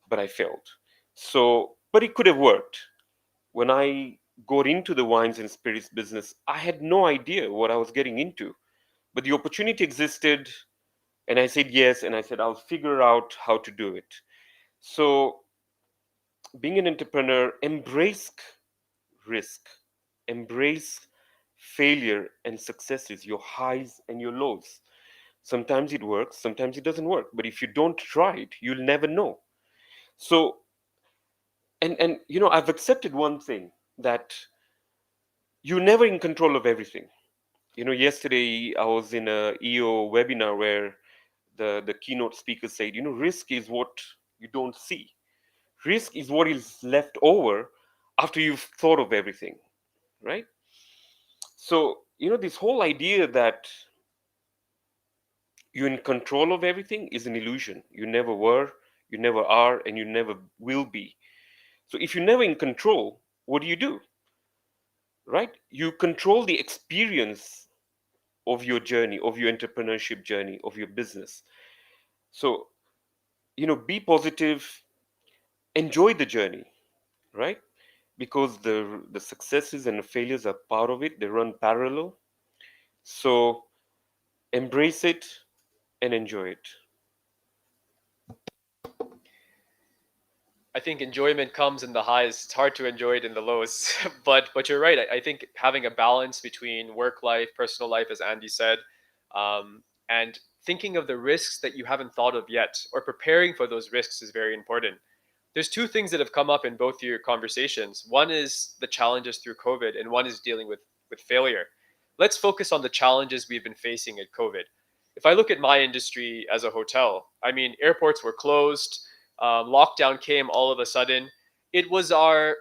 but I failed. So, but it could have worked. When I got into the wines and spirits business, I had no idea what I was getting into, but the opportunity existed, and I said yes, and I said I'll figure out how to do it. So, being an entrepreneur, embrace risk, embrace failure and successes, your highs and your lows. Sometimes it works, sometimes it doesn't work. But if you don't try it, you'll never know. So, and I've accepted one thing, that you're never in control of everything. Yesterday I was in a EO webinar where the keynote speaker said, risk is what you don't see. Risk is what is left over after you've thought of everything, right? So, this whole idea that you're in control of everything is an illusion. You never were, you never are, and you never will be. So if you're never in control, what do? Right? You control the experience of your journey, of your entrepreneurship journey, of your business. So, be positive, enjoy the journey, right? Because the successes and the failures are part of it, they run parallel. So embrace it and enjoy it. I think enjoyment comes in the highs. It's hard to enjoy it in the lows. but you're right. I think having a balance between work life, personal life, as Andy said, and thinking of the risks that you haven't thought of yet, or preparing for those risks, is very important. There's two things that have come up in both your conversations. One is the challenges through COVID, and one is dealing with failure. Let's focus on the challenges we've been facing at COVID. If I look at my industry as a hotel, I mean, airports were closed, lockdown came all of a sudden. It was our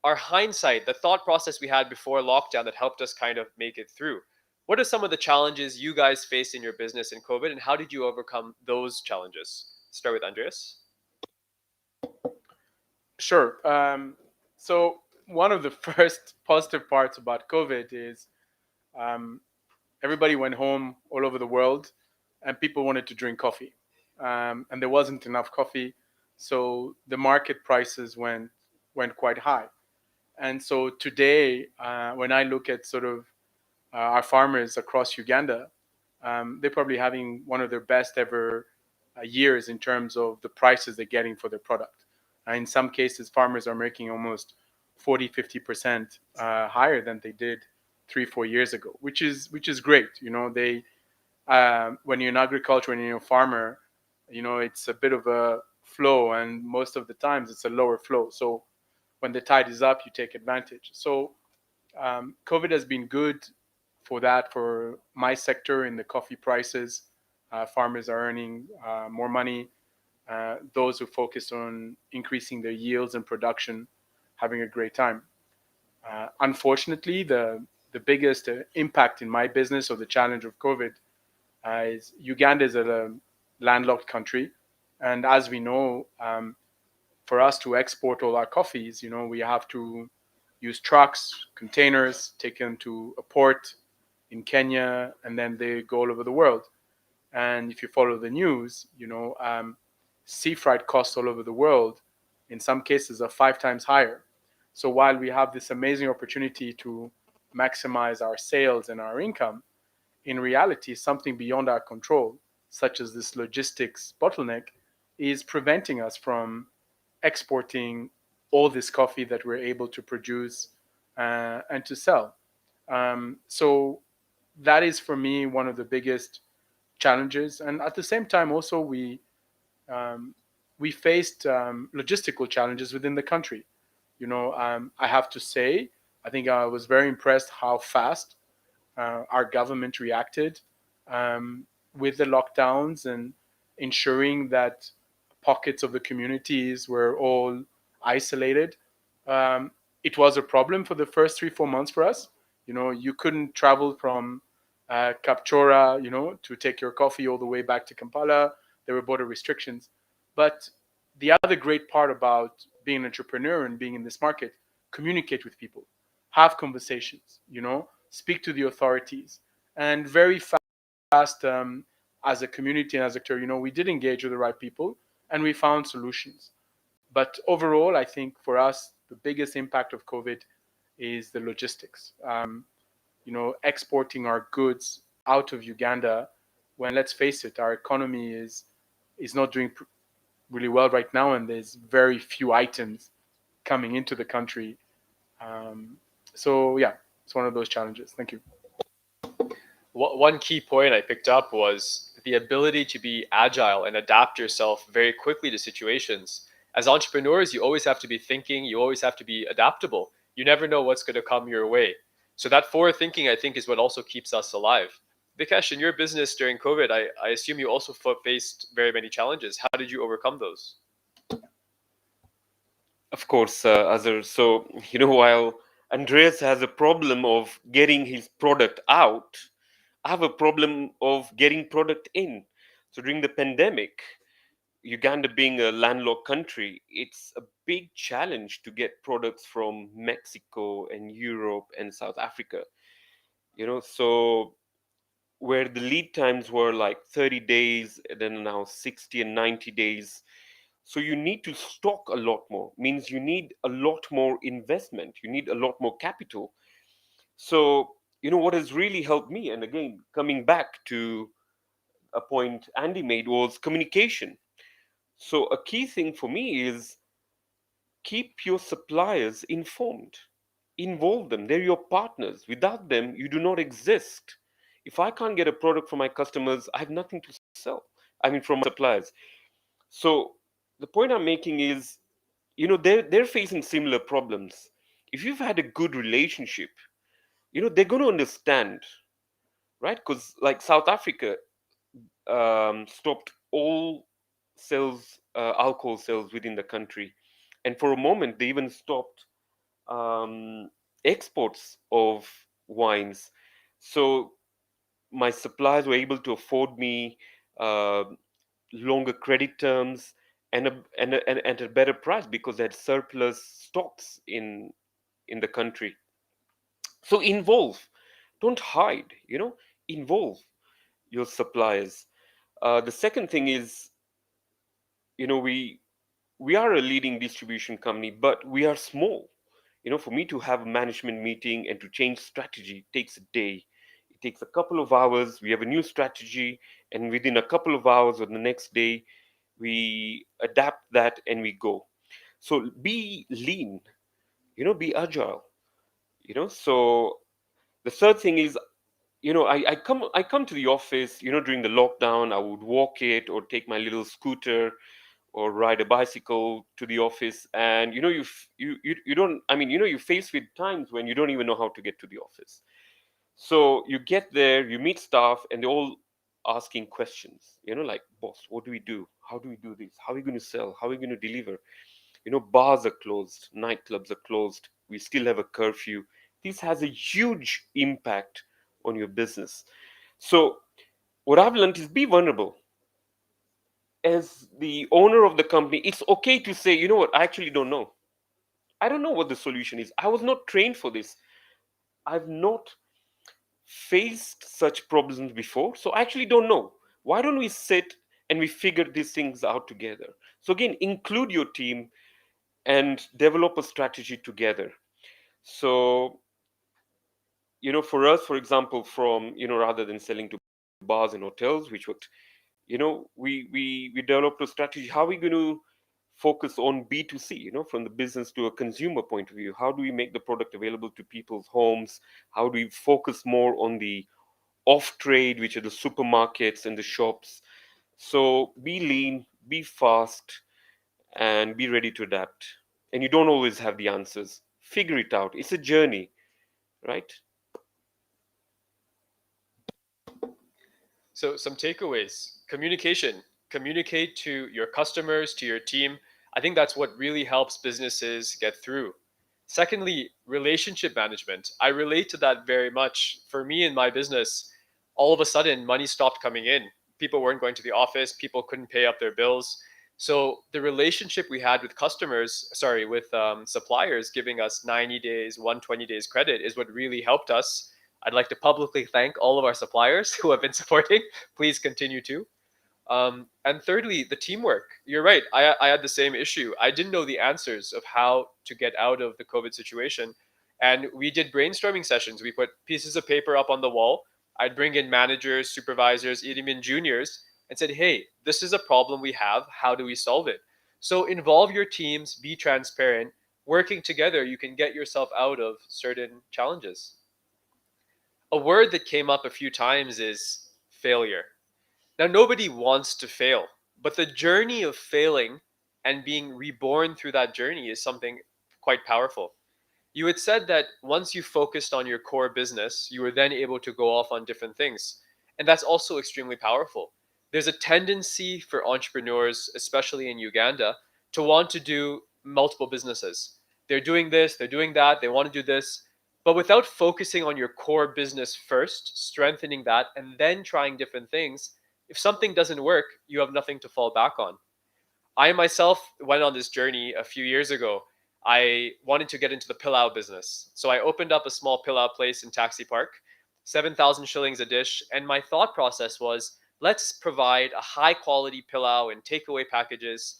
hindsight, the thought process we had before lockdown, that helped us kind of make it through. What are some of the challenges you guys faced in your business in COVID, and how did you overcome those challenges? Start with Andreas. Sure. So one of the first positive parts about COVID is um, everybody went home all over the world, and people wanted to drink coffee, and there wasn't enough coffee, so the market prices went quite high. And so today, when I look at sort of our farmers across Uganda, they're probably having one of their best ever years in terms of the prices they're getting for their product. In some cases, farmers are making almost 40, 50% higher than they did 3, 4 years ago, which is great. You know, they when you're in agriculture, when you're a farmer, you know, it's a bit of a flow, and most of the times it's a lower flow. So when the tide is up, you take advantage. So COVID has been good for that, for my sector in the coffee prices. Farmers are earning more money. Those who focus on increasing their yields and production, having a great time. Unfortunately, the biggest impact in my business, or the challenge of COVID, is Uganda is a landlocked country, and as we know, for us to export all our coffees, you know, we have to use trucks, containers, take them to a port in Kenya, and then they go all over the world. And if you follow the news, you know, sea freight costs all over the world, in some cases, are 5 times higher. So while we have this amazing opportunity to maximize our sales and our income, in reality, something beyond our control, such as this logistics bottleneck, is preventing us from exporting all this coffee that we're able to produce and to sell. So that is for me one of the biggest challenges. And at the same time, also we faced logistical challenges within the country. You know, I have to say, I think I was very impressed how fast our government reacted with the lockdowns and ensuring that pockets of the communities were all isolated. It was a problem for the first 3, 4 months for us. You know, you couldn't travel from Kapchora, you know, to take your coffee all the way back to Kampala. There were border restrictions. But the other great part about being an entrepreneur and being in this market, communicate with people, have conversations, you know, speak to the authorities. And very fast, as a community and as a actor, you know, we did engage with the right people and we found solutions. But overall, I think for us, the biggest impact of COVID is the logistics. You know, exporting our goods out of Uganda, when, let's face it, our economy is not doing really well right now, and there's very few items coming into the country. So yeah, it's one of those challenges. Thank you. One key point I picked up was the ability to be agile and adapt yourself very quickly to situations. As entrepreneurs, you always have to be thinking, you always have to be adaptable. You never know what's going to come your way. So that forward thinking, I think, is what also keeps us alive. Vikesh, in your business during COVID, I assume you also faced very many challenges. How did you overcome those? Of course, Azar. So, you know, while Andreas has a problem of getting his product out, I have a problem of getting product in. So during the pandemic, Uganda being a landlocked country, it's a big challenge to get products from Mexico and Europe and South Africa. You know, so where the lead times were like 30 days, and then now 60 and 90 days. So you need to stock a lot more, means you need a lot more investment, you need a lot more capital. So, you know, what has really helped me, and again, coming back to a point Andy made, was communication. So a key thing for me is keep your suppliers informed, involve them. They're your partners. Without them, you do not exist. If I can't get a product from my customers, I have nothing to sell. I mean, from my suppliers. So the point I'm making is, you know, they're facing similar problems. If you've had a good relationship, you know, they're going to understand, right? Because like South Africa stopped all sales, alcohol sales within the country, and for a moment they even stopped exports of wines. So my suppliers were able to afford me uh, longer credit terms and a better price because they had surplus stocks in the country. So involve, don't hide, involve your suppliers. The second thing is, we are a leading distribution company, but we are small. For me to have a management meeting and to change strategy takes a day. It takes a couple of hours. We have a new strategy, and within a couple of hours or the next day, we adapt that and we go. So be lean, be agile. So the third thing is, I come to the office, during the lockdown. I would walk it or take my little scooter or ride a bicycle to the office. And you don't, you're faced with times when you don't even know how to get to the office. So you get there, you meet staff, and they're all asking questions, like, boss, what do we do? How do we do this? How are we going to sell? How are we going to deliver? Bars are closed, nightclubs are closed, we still have a curfew. This has a huge impact on your business. So what I've learned is be vulnerable. As the owner of the company, it's okay to say, you know what, I actually don't know. I don't know what the solution is. I was not trained for this. I've not faced such problems before, so I actually don't know. Why don't we sit and we figure these things out together? So again, include your team and develop a strategy together. So, for us, for example, from, rather than selling to bars and hotels, which would, we developed a strategy. How are we going to focus on B2C, from the business to a consumer point of view? How do we make the product available to people's homes? How do we focus more on the off trade, which are the supermarkets and the shops? So be lean, be fast, and be ready to adapt. And you don't always have the answers. Figure it out. It's a journey, right? So some takeaways: communication. Communicate to your customers, to your team. I think that's what really helps businesses get through. Secondly, relationship management. I relate to that very much. For me in my business, all of a sudden money stopped coming in. People weren't going to the office, people couldn't pay up their bills. So the relationship we had with suppliers giving us 90 days, 120 days credit is what really helped us. I'd like to publicly thank all of our suppliers who have been supporting. Please continue to. And thirdly, the teamwork. You're right. I had the same issue. I didn't know the answers of how to get out of the COVID situation. And we did brainstorming sessions. We put pieces of paper up on the wall. I'd bring in managers, supervisors, even juniors, and said, hey, this is a problem we have. How do we solve it? So involve your teams, be transparent. Working together, you can get yourself out of certain challenges. A word that came up a few times is failure. Now, nobody wants to fail, but the journey of failing and being reborn through that journey is something quite powerful. You had said that once you focused on your core business, you were then able to go off on different things. And that's also extremely powerful. There's a tendency for entrepreneurs, especially in Uganda, to want to do multiple businesses. They're doing this, they're doing that, they want to do this. But without focusing on your core business first, strengthening that, and then trying different things, if something doesn't work, you have nothing to fall back on. I myself went on this journey a few years ago. I wanted to get into the pilau business. So I opened up a small pilau place in Taxi Park, 7,000 shillings a dish. And my thought process was, let's provide a high quality pilau in takeaway packages.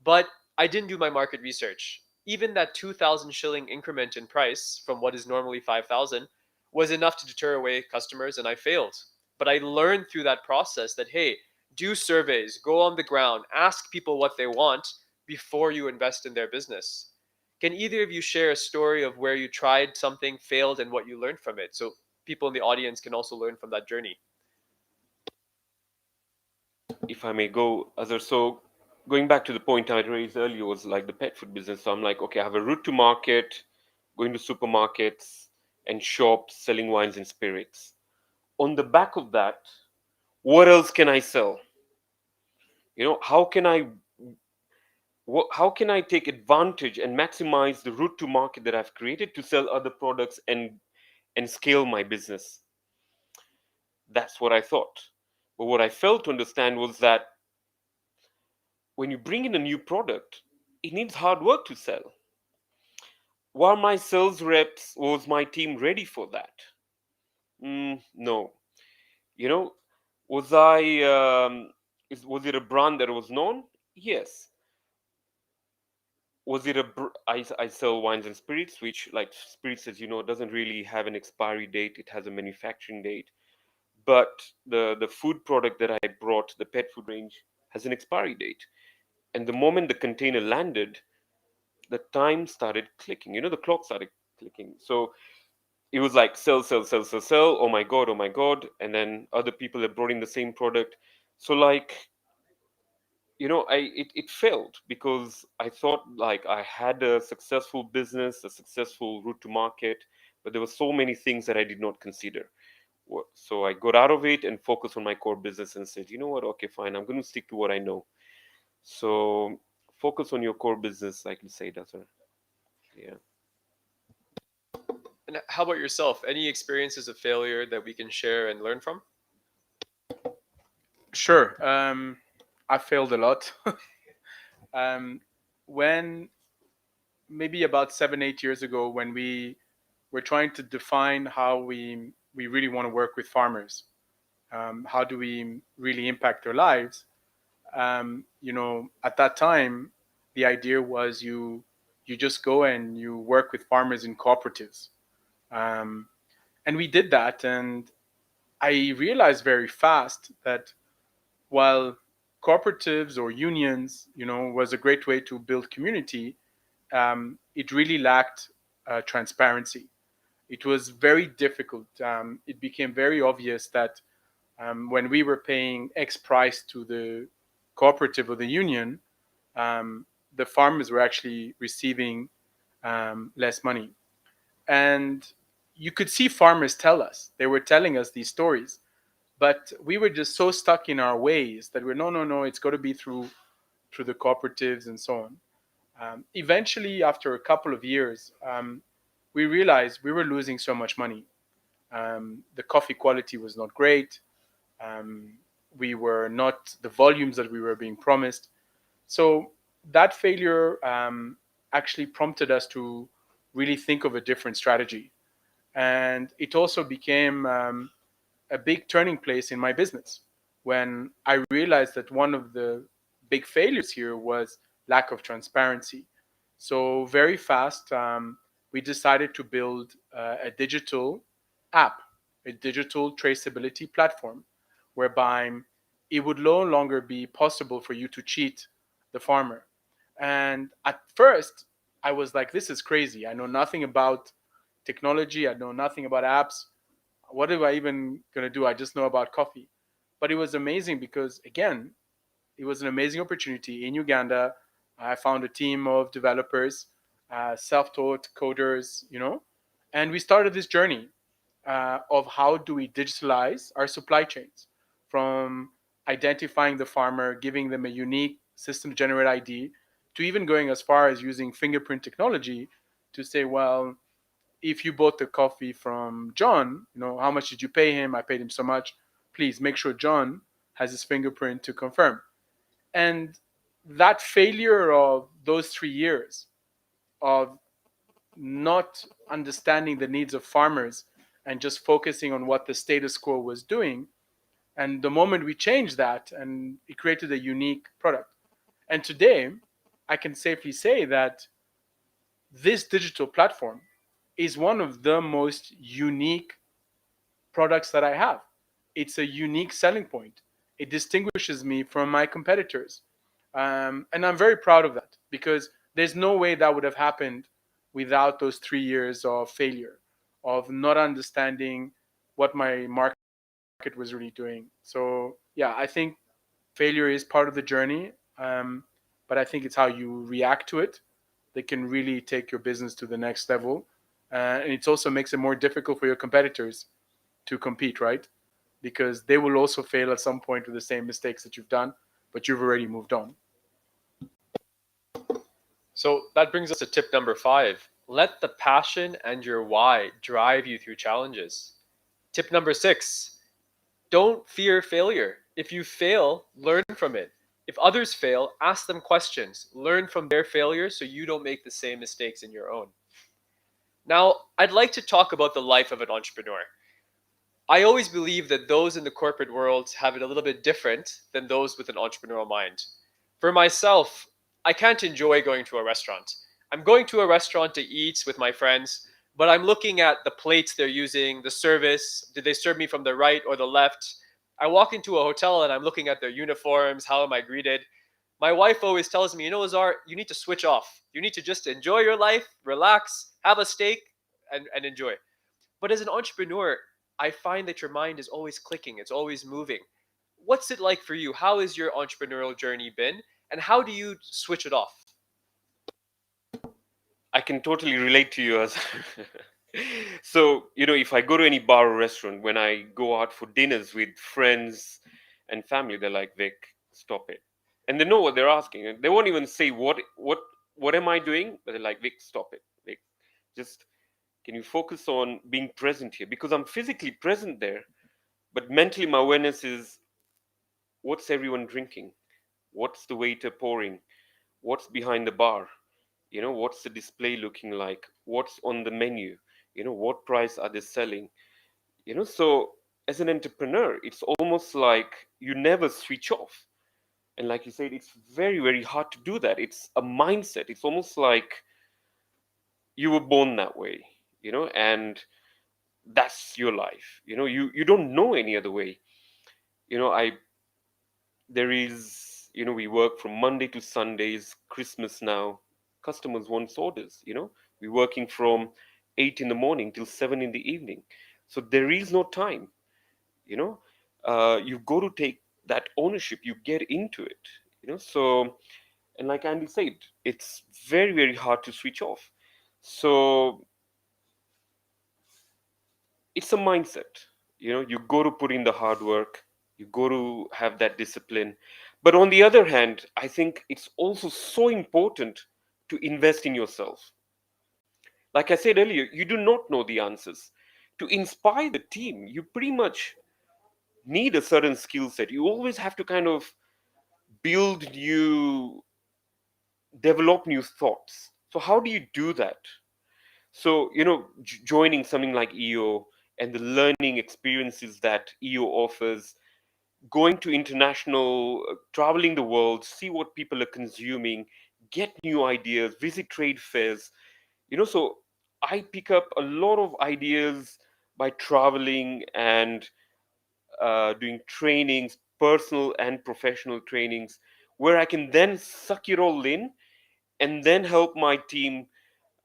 But I didn't do my market research. Even that 2,000 shilling increment in price from what is normally 5,000 was enough to deter away customers, and I failed. But I learned through that process that, hey, do surveys, go on the ground, ask people what they want before you invest in their business. Can either of you share a story of where you tried something, failed, and what you learned from it? So people in the audience can also learn from that journey. If I may go, Azhar. So going back to the point I raised earlier was like the pet food business. So I'm like, okay, I have a route to market, going to supermarkets and shops selling wines and spirits. On the back of that, what else can I sell? How can I take advantage and maximize the route to market that I've created to sell other products and scale my business? That's what I thought. But what I failed to understand was that when you bring in a new product, it needs hard work to sell. Were my sales reps, was my team ready for that? No. You know, was was it a brand that was known? Yes. Was it I sell wines and spirits, which, like spirits, as you know, doesn't really have an expiry date. It has a manufacturing date. But the food product that I brought, the pet food range, has an expiry date. And the moment the container landed, the time started clicking. The clock started clicking. So it was like sell, sell, sell, sell, sell. Oh my god, oh my god. And then other people have brought in the same product. So like, it failed because I thought like I had a successful business, a successful route to market, but there were so many things that I did not consider. So I got out of it and focused on my core business and said, you know what? Okay, fine. I'm going to stick to what I know. So focus on your core business, like you say, that's right. Yeah. And how about yourself? Any experiences of failure that we can share and learn from? Sure. I failed a lot. When maybe about 7, 8 years ago, when we were trying to define how we really want to work with farmers, how do we really impact their lives? At that time, the idea was you just go and you work with farmers in cooperatives, um, and we did that, and I realized very fast that while cooperatives or unions, was a great way to build community, it really lacked transparency. It was very difficult. It became very obvious that when we were paying X price to the cooperative or the union, the farmers were actually receiving less money. And you could see farmers tell us, they were telling us these stories, but we were just so stuck in our ways that we're, no, no, no, it's got to be through the cooperatives and so on. Eventually, after a couple of years, we realized we were losing so much money. The coffee quality was not great. We were not the volumes that we were being promised. So that failure actually prompted us to really think of a different strategy. And it also became a big turning place in my business when I realized that one of the big failures here was lack of transparency. So very fast, we decided to build a digital app, a digital traceability platform, whereby it would no longer be possible for you to cheat the farmer. And at first, I was like, this is crazy. I know nothing about technology. I know nothing about apps. What am I even going to do? I just know about coffee. But it was amazing because, again, it was an amazing opportunity in Uganda. I found a team of developers, self-taught coders, and we started this journey of how do we digitalize our supply chains, from identifying the farmer, giving them a unique system generate ID, to even going as far as using fingerprint technology to say, well, if you bought the coffee from John, how much did you pay him? I paid him so much. Please make sure John has his fingerprint to confirm. And that failure of those 3 years of not understanding the needs of farmers and just focusing on what the status quo was doing, and the moment we changed that, and it created a unique product. And today, I can safely say that this digital platform is one of the most unique products that I have. It's a unique selling point. It distinguishes me from my competitors. And I'm very proud of that because there's no way that would have happened without those 3 years of failure, of not understanding what my market was really doing. So, yeah, I think failure is part of the journey, but I think it's how you react to it that can really take your business to the next level. And it also makes it more difficult for your competitors to compete, right? Because they will also fail at some point with the same mistakes that you've done, but you've already moved on. So that brings us to tip number 5. Let the passion and your why drive you through challenges. Tip number 6. don't fear failure. If you fail, learn from it. If others fail, ask them questions. Learn from their failures so you don't make the same mistakes in your own. Now, I'd like to talk about the life of an entrepreneur. I always believe that those in the corporate world have it a little bit different than those with an entrepreneurial mind. For myself, I can't enjoy going to a restaurant. I'm going to a restaurant to eat with my friends, but I'm looking at the plates they're using, the service. Did they serve me from the right or the left? I walk into a hotel and I'm looking at their uniforms. How am I greeted? My wife always tells me, Azar, you need to switch off. You need to just enjoy your life, relax, have a steak, and enjoy. But as an entrepreneur, I find that your mind is always clicking, it's always moving. What's it like for you? How has your entrepreneurial journey been? And how do you switch it off? I can totally relate to you as so, if I go to any bar or restaurant, when I go out for dinners with friends and family, they're like, Vic, stop it. And they know what they're asking. And they won't even say what am I doing? But they're like, Vic, stop it. Vic, just can you focus on being present here? Because I'm physically present there, but mentally my awareness is what's everyone drinking? What's the waiter pouring? What's behind the bar? What's the display looking like? What's on the menu? What price are they selling? So as an entrepreneur, it's almost like you never switch off. And like you said, it's very, very hard to do that. It's a mindset. It's almost like you were born that way, and that's your life. You don't know any other way. I there is, we work from Monday to Sundays, Christmas now. Customers want orders, we're working from 8 in the morning till 7 in the evening. So there is no time, you've got to take that ownership, you get into it, so, and like Andy said, it's very, very hard to switch off. So it's a mindset, you got to put in the hard work, you got to have that discipline. But on the other hand, I think it's also so important to invest in yourself. Like I said earlier, you do not know the answers. To inspire the team, you pretty much need a certain skill set. You always have to kind of build new, develop new thoughts. So how do you do that? So, joining something like EO and the learning experiences that EO offers, going to international, traveling the world, see what people are consuming, get new ideas, visit trade fairs, so I pick up a lot of ideas by traveling and doing trainings, personal and professional trainings, where I can then suck it all in and then help my team,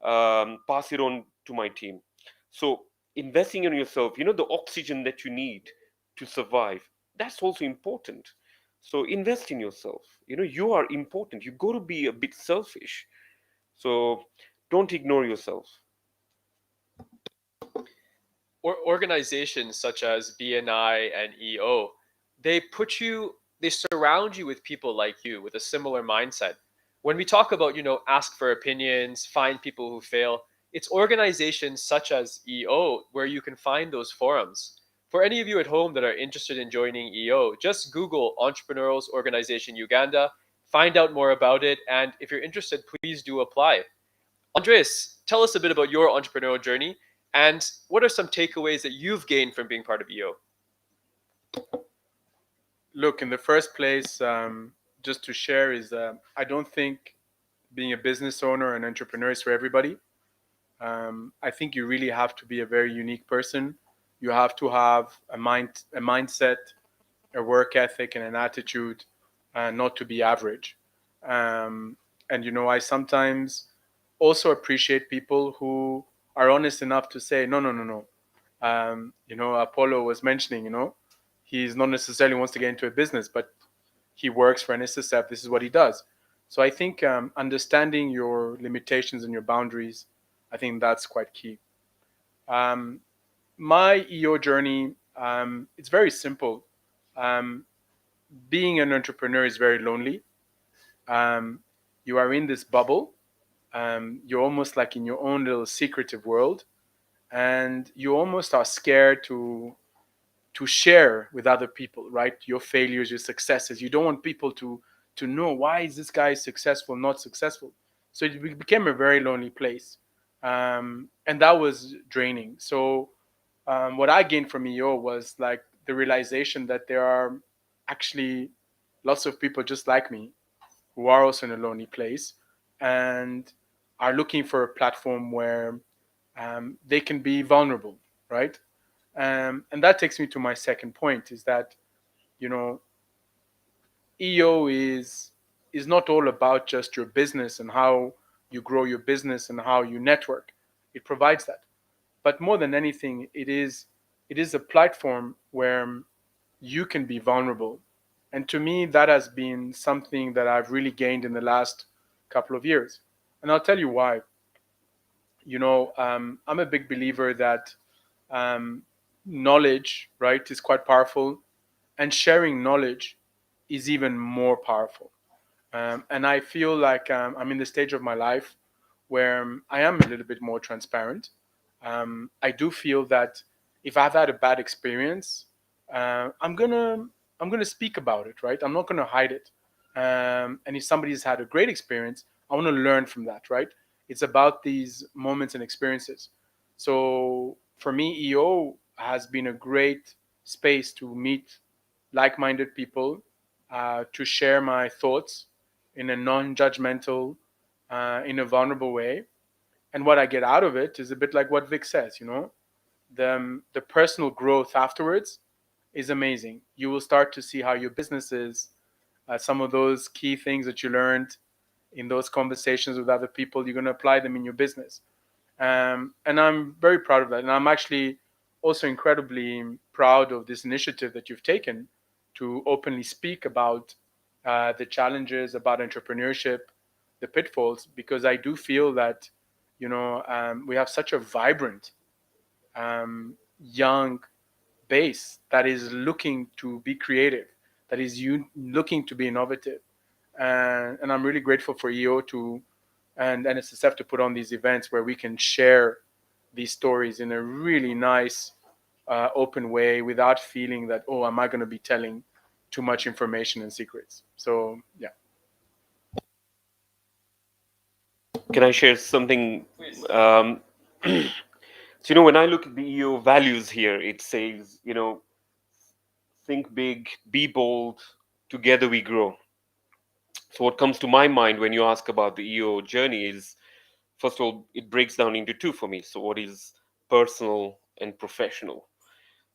pass it on to my team. So investing in yourself, the oxygen that you need to survive, that's also important. So invest in yourself. You are important. You got to be a bit selfish. So don't ignore yourself. Organizations such as BNI and EO, they surround you with people like you with a similar mindset. When we talk about, ask for opinions, find people who fail, it's organizations such as EO where you can find those forums. For any of you at home that are interested in joining EO, just Google Entrepreneurs Organization Uganda, find out more about it, and if you're interested, please do apply. Andres, tell us a bit about your entrepreneurial journey and what are some takeaways that you've gained from being part of EO? Look, in the first place, just to share is I don't think being a business owner and entrepreneur is for everybody. I think you really have to be a very unique person. You have to have a mindset, a work ethic, and an attitude, not to be average. And I sometimes also appreciate people who are honest enough to say, no, no, no, no. Apollo was mentioning, he's not necessarily wants to get into a business, but he works for NSSF. This is what he does. So I think understanding your limitations and your boundaries, I think that's quite key. My EO journey, it's very simple. Being an entrepreneur is very lonely. You are in this bubble. You're almost like in your own little secretive world. And you almost are scared to share with other people, right? Your failures, your successes. You don't want people to know, why is this guy successful, not successful. So it became a very lonely place, and that was draining. So what I gained from EO was like the realization that there are actually lots of people just like me who are also in a lonely place and are looking for a platform where they can be vulnerable, right? And that takes me to my second point: is that, you know, EO is not all about just your business and how you grow your business and how you network. It provides that, but more than anything, it is a platform where you can be vulnerable. And to me, that has been something that I've really gained in the last couple of years. And I'll tell you why. I'm a big believer that um, knowledge, right, is quite powerful, and sharing knowledge is even more powerful. And I feel like I'm in the stage of my life where I am a little bit more transparent. I do feel that if I've had a bad experience, I'm gonna speak about it, right? I'm not gonna hide it. And if somebody's had a great experience, I want to learn from that, right? It's about these moments and experiences. So for me, EO has been a great space to meet like-minded people, to share my thoughts in a non-judgmental, in a vulnerable way. And what I get out of it is a bit like what Vic says. The personal growth afterwards is amazing. You will start to see how your business is, some of those key things that you learned in those conversations with other people, you're going to apply them in your business. And I'm very proud of that. And I'm actually also incredibly proud of this initiative that you've taken to openly speak about the challenges, about entrepreneurship, the pitfalls, because I do feel that, we have such a vibrant, young base that is looking to be creative, that is looking to be innovative. And I'm really grateful for EO and NSSF to put on these events where we can share these stories in a really nice, open way without feeling that, oh, am I going to be telling too much information and secrets? So, yeah. Can I share something? Please. So, when I look at the EO values here, it says, think big, be bold, together we grow. So, what comes to my mind when you ask about the EO journey is, first of all, it breaks down into two for me. So, what is personal and professional?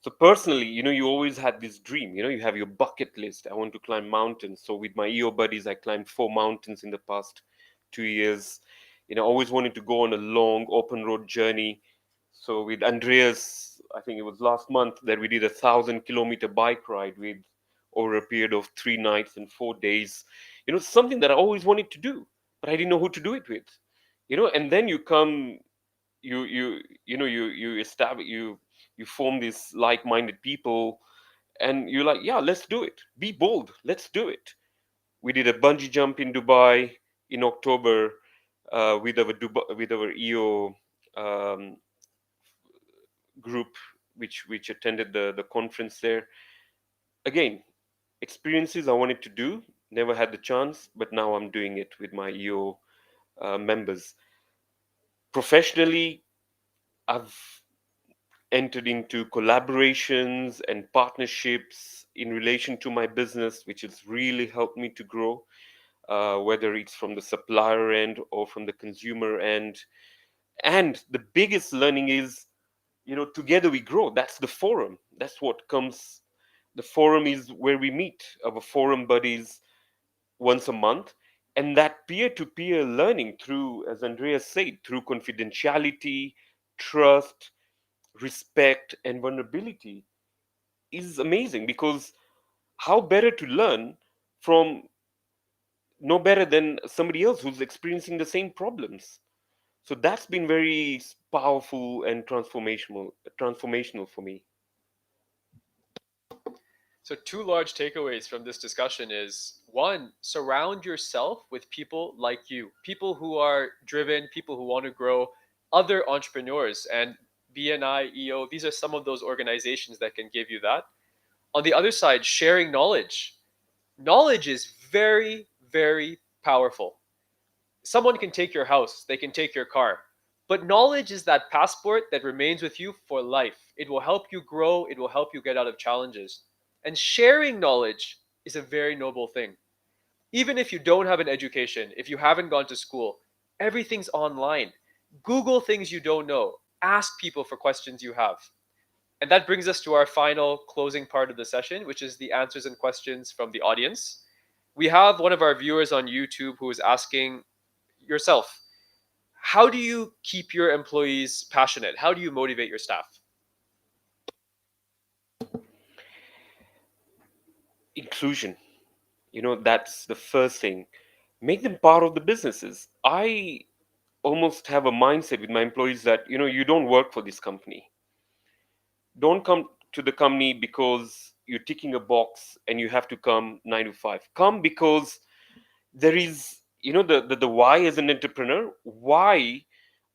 So, personally, you always had this dream. You have your bucket list. I want to climb mountains. So, with my EO buddies, I climbed 4 mountains in the past 2 years. Always wanted to go on a long open road journey. So, with Andreas, I think it was last month that we did 1,000-kilometer bike ride with over a period of 3 nights and 4 days. Something that I always wanted to do, but I didn't know who to do it with. And then you come, you establish, you form these like-minded people, and you're like, yeah, let's do it. Be bold, let's do it. We did a bungee jump in Dubai in October, with our EO um, group, which attended the conference there. Again, experiences I wanted to do, never had the chance, but now I'm doing it with my EO members. Professionally, I've entered into collaborations and partnerships in relation to my business, which has really helped me to grow, whether it's from the supplier end or from the consumer end. And the biggest learning is, together we grow. That's the forum. That's what comes. The forum is where we meet our forum buddies once a month. And that peer to peer learning, through, as Andreas said, through confidentiality, trust, respect, and vulnerability, is amazing, because how better to learn from no better than somebody else who's experiencing the same problems. So that's been very powerful and transformational for me. So two large takeaways from this discussion is, one, surround yourself with people like you, people who are driven, people who want to grow, other entrepreneurs. And BNI, EO, these are some of those organizations that can give you that. On the other side, sharing knowledge. Knowledge is very, very powerful. Someone can take your house, they can take your car, but knowledge is that passport that remains with you for life. It will help you grow, it will help you get out of challenges. And sharing knowledge is a very noble thing. Even if you don't have an education, if you haven't gone to school, everything's online. Google things you don't know, ask people for questions you have. And that brings us to our final closing part of the session, which is the answers and questions from the audience. We have one of our viewers on YouTube who is asking yourself, how do you keep your employees passionate? How do you motivate your staff? Inclusion. That's the first thing. Make them part of the businesses. I almost have a mindset with my employees that, you don't work for this company. Don't come to the company because you're ticking a box and you have to come 9 to 5. Come because there is, the why as an entrepreneur. Why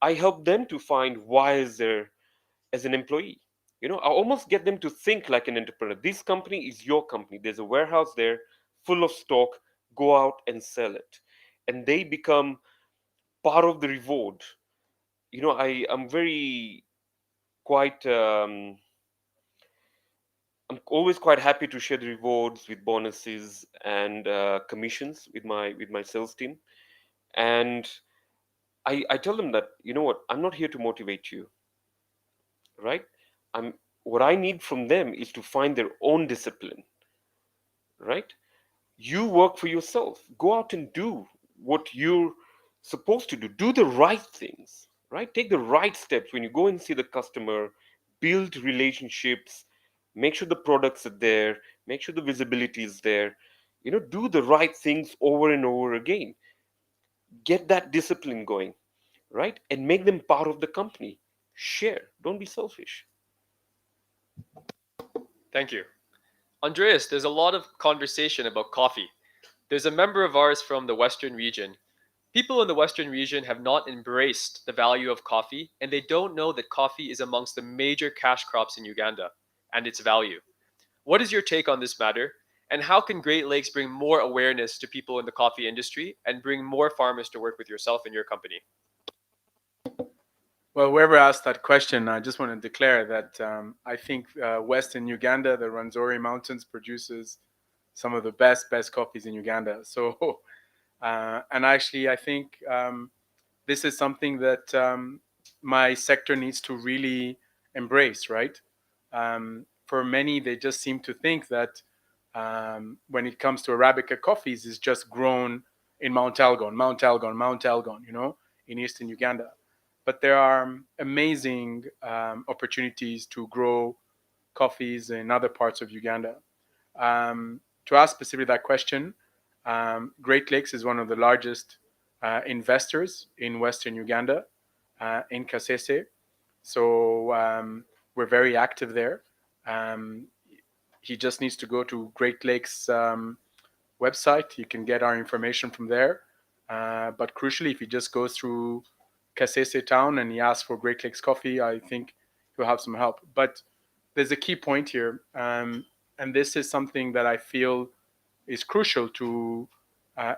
I help them to find why is there as an employee. I almost get them to think like an entrepreneur. This company is your company. There's a warehouse there full of stock. Go out and sell it, and they become part of the reward. I'm very quite I'm always quite happy to share the rewards with bonuses and commissions with my sales team. And I tell them that, what, I'm not here to motivate you, right? I'm What I need from them is to find their own discipline, right? You work for yourself. Go out and do what you're supposed to do. Do the right things, right? Take the right steps when you go and see the customer, build relationships, make sure the products are there, make sure the visibility is there. Do the right things over and over again. Get that discipline going, right? And make them part of the company. Share. Don't be selfish. Thank you. Andreas, there's a lot of conversation about coffee. There's a member of ours from the Western region. People in the Western region have not embraced the value of coffee, and they don't know that coffee is amongst the major cash crops in Uganda and its value. What is your take on this matter? And how can Great Lakes bring more awareness to people in the coffee industry and bring more farmers to work with yourself and your company? Well, whoever asked that question, I just want to declare that I think Western Uganda, the Rwenzori Mountains, produces some of the best coffees in Uganda. So, and actually, I think this is something that my sector needs to really embrace, right? For many, they just seem to think that when it comes to Arabica coffees, it's just grown in Mount Elgon, in Eastern Uganda. But there are amazing opportunities to grow coffees in other parts of Uganda. To ask specifically that question, Great Lakes is one of the largest investors in Western Uganda, in Kasese. So we're very active there. He just needs to go to Great Lakes website. You can get our information from there. But crucially, if he just goes through Kasese town and he asks for Great Lakes coffee, I think he'll have some help. But there's a key point here, and this is something that I feel is crucial to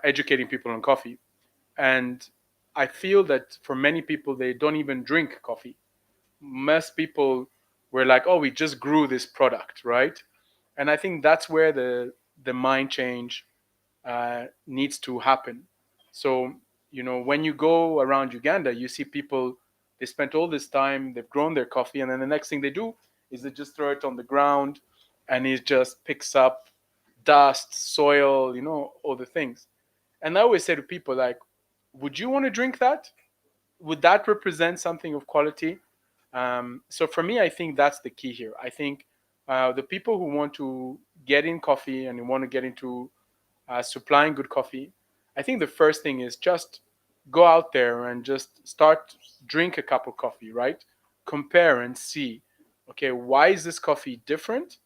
educating people on coffee. And I feel that for many people, they don't even drink coffee. Most people were like, oh, we just grew this product, right? And I think that's where the mind change needs to happen. So, when you go around Uganda, you see people, they spent all this time, they've grown their coffee, and then the next thing they do is they just throw it on the ground and it just picks up dust, soil, all the things. And I always say to people, like, would you want to drink that? Would that represent something of quality? So for me, I think that's the key here. I think the people who want to get in coffee and who want to get into supplying good coffee, I think the first thing is just go out there and just drink a cup of coffee, right? Compare and see, okay, why is this coffee different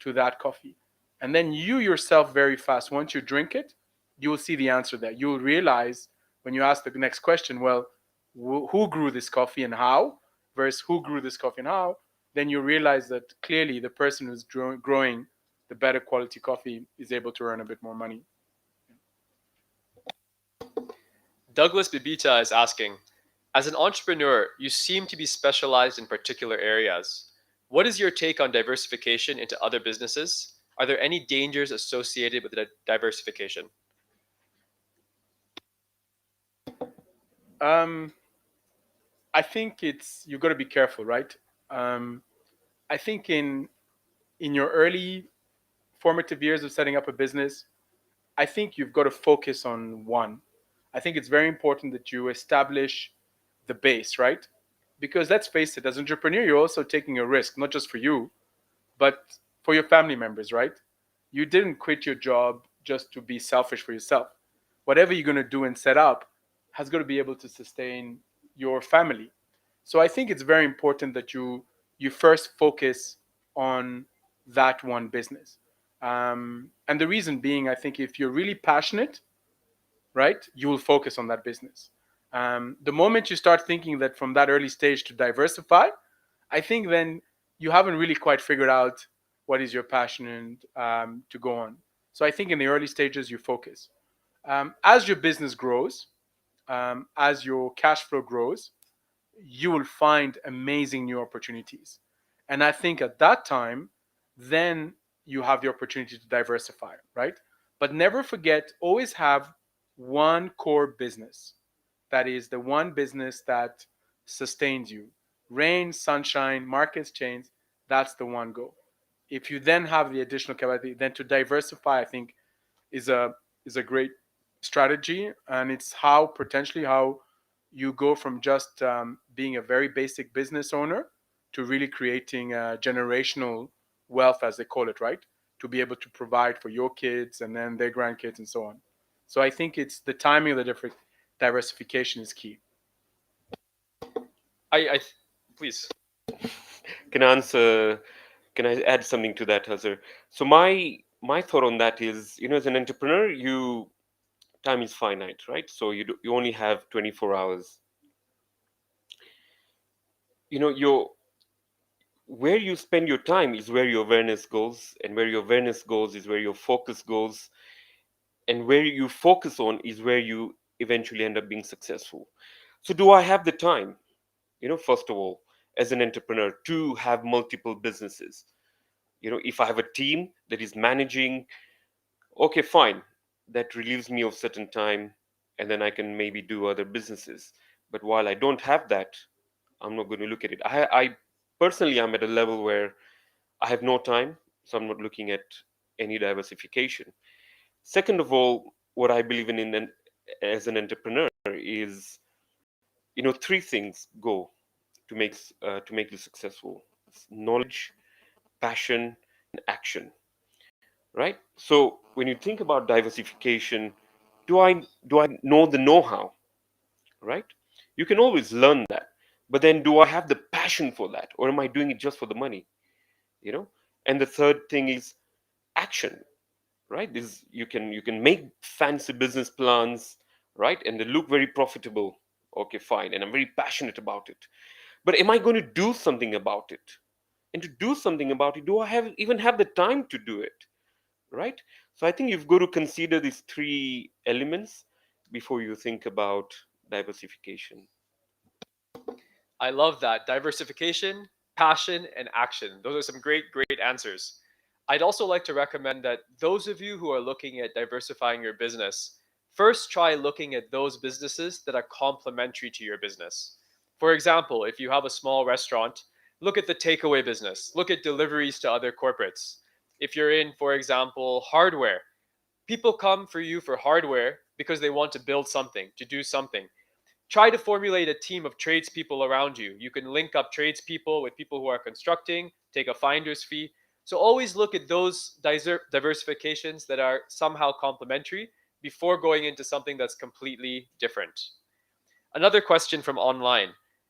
to that coffee? And then you yourself, very fast, once you drink it, you will see the answer there. You will realize when you ask the next question, well, who grew this coffee and how? versus who grew this coffee and how, then you realize that clearly the person who's growing the better quality coffee is able to earn a bit more money. Douglas Bibita is asking, as an entrepreneur, you seem to be specialized in particular areas. What is your take on diversification into other businesses? Are there any dangers associated with diversification? I think you've got to be careful, right? I think in your early formative years of setting up a business, I think you've got to focus on one. I think it's very important that you establish the base, right? Because let's face it, as an entrepreneur, you're also taking a risk, not just for you, but for your family members, right? You didn't quit your job just to be selfish for yourself. Whatever you're going to do and set up has got to be able to sustain your family. So I think it's very important that you first focus on that one business. And the reason being, I think if you're really passionate, right, you will focus on that business. The moment you start thinking that from that early stage to diversify, I think then you haven't really quite figured out what is your passion and to go on. So I think in the early stages, you focus. As your business grows, as your cash flow grows, you will find amazing new opportunities. And I think at that time, then you have the opportunity to diversify, right? But never forget, always have one core business. That is the one business that sustains you. Rain, sunshine, markets change, that's the one go. If you then have the additional capacity, then to diversify, I think is a great strategy, and it's how potentially how you go from just being a very basic business owner to really creating a generational wealth, as they call it, right? To be able to provide for your kids and then their grandkids and so on. So I think it's the timing of the different diversification is key. Please. Can I answer? Can I add something to that, Hazar? So my thought on that is, as an entrepreneur, time is finite, right? So you only have 24 hours. Your where you spend your time is where your awareness goes, and where your awareness goes is where your focus goes, and where you focus on is where you eventually end up being successful. So do I have the time, first of all, as an entrepreneur, to have multiple businesses? If I have a team that is managing, okay, fine, that relieves me of certain time, and then I can maybe do other businesses. But while I don't have that, I'm not going to look at it. I personally, I'm at a level where I have no time, so I'm not looking at any diversification. Second of all, what I believe in as an entrepreneur is, three things go to make you successful: it's knowledge, passion, and action. Right? So when you think about diversification, do I know the know-how? Right? You can always learn that, but then do I have the passion for that, or am I doing it just for the money? You know. And the third thing is action. Right? This you can make fancy business plans, right, and they look very profitable. Okay, fine, and I'm very passionate about it. But am I going to do something about it? And to do something about it, do I even have the time to do it? Right? So I think you've got to consider these three elements before you think about diversification. I love that. Diversification, passion, and action. Those are some great answers. I'd also like to recommend that those of you who are looking at diversifying your business, first try looking at those businesses that are complementary to your business. For example, if you have a small restaurant, look at the takeaway business, look at deliveries to other corporates. If you're in, for example, hardware, people come for you for hardware because they want to build something, to do something. Try to formulate a team of tradespeople around you. You can link up tradespeople with people who are constructing, take a finder's fee. So always look at those diversifications that are somehow complementary before going into something that's completely different. Another question from online.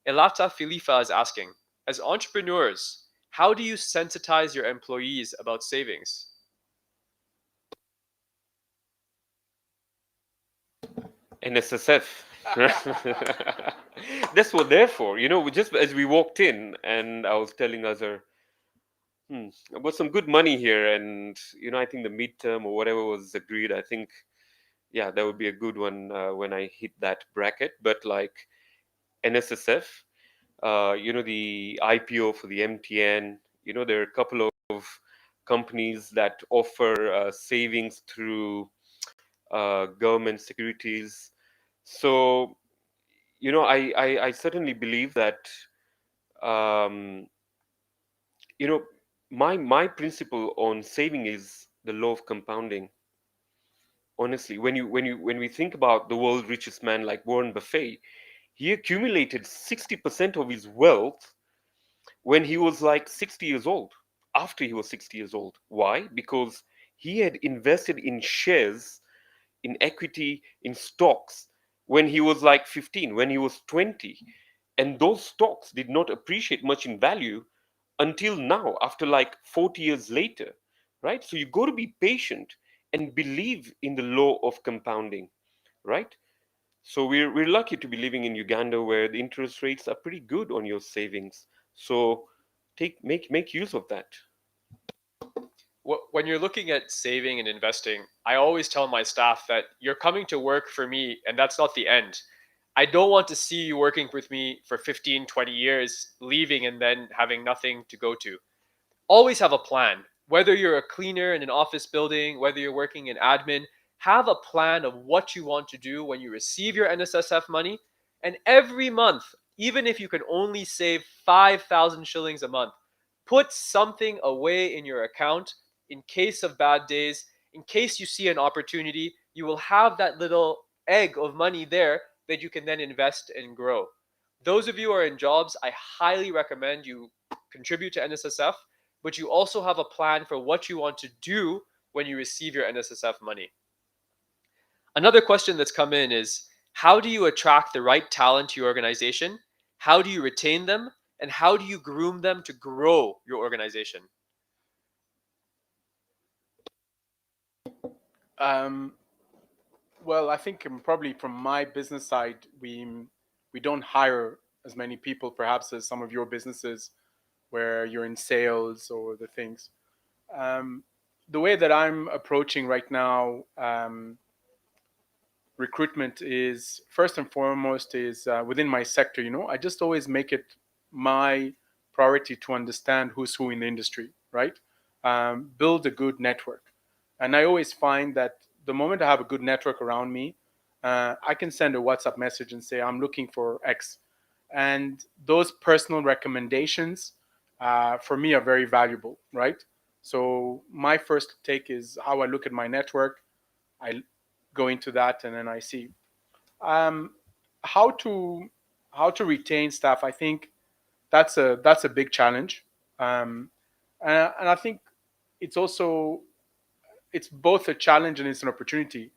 Elata Filifa is asking, as entrepreneurs, how do you sensitize your employees about savings? NSSF. That's what they're for. Just as we walked in, and I was telling Azhar, I've got some good money here, and I think the midterm or whatever was agreed. I think, yeah, that would be a good one when I hit that bracket. But like NSSF, the IPO for the MTN, there are a couple of companies that offer savings through government securities. So, I certainly believe that, um, you know, my principle on saving is the law of compounding. Honestly, when we think about the world's richest man like Warren Buffett, he accumulated 60% of his wealth when he was like 60 years old, after he was 60 years old. Why? Because he had invested in shares, in equity, in stocks when he was like 15, when he was 20. And those stocks did not appreciate much in value until now, after like 40 years later, right? So you got to be patient and believe in the law of compounding, right? So we're lucky to be living in Uganda where the interest rates are pretty good on your savings. So make use of that. When you're looking at saving and investing, I always tell my staff that you're coming to work for me, and that's not the end. I don't want to see you working with me for 15, 20 years, leaving and then having nothing to go to. Always have a plan. Whether you're a cleaner in an office building, whether you're working in admin, have a plan of what you want to do when you receive your NSSF money. And every month, even if you can only save 5,000 shillings a month, put something away in your account in case of bad days, in case you see an opportunity. You will have that little egg of money there that you can then invest and grow. Those of you who are in jobs, I highly recommend you contribute to NSSF, but you also have a plan for what you want to do when you receive your NSSF money. Another question that's come in is, how do you attract the right talent to your organization? How do you retain them? And how do you groom them to grow your organization? Um, well, I think probably from my business side, we don't hire as many people perhaps as some of your businesses where you're in sales or the things. Um, the way that I'm approaching right now, recruitment is first and foremost is within my sector. I just always make it my priority to understand who's who in the industry, right? Build a good network, and I always find that the moment I have a good network around me, I can send a WhatsApp message and say I'm looking for X, and those personal recommendations for me are very valuable, right? So my first take is how I look at my network. I go into that and then I see um, how to retain staff. I think that's a big challenge, um, and I think it's both a challenge and it's an opportunity.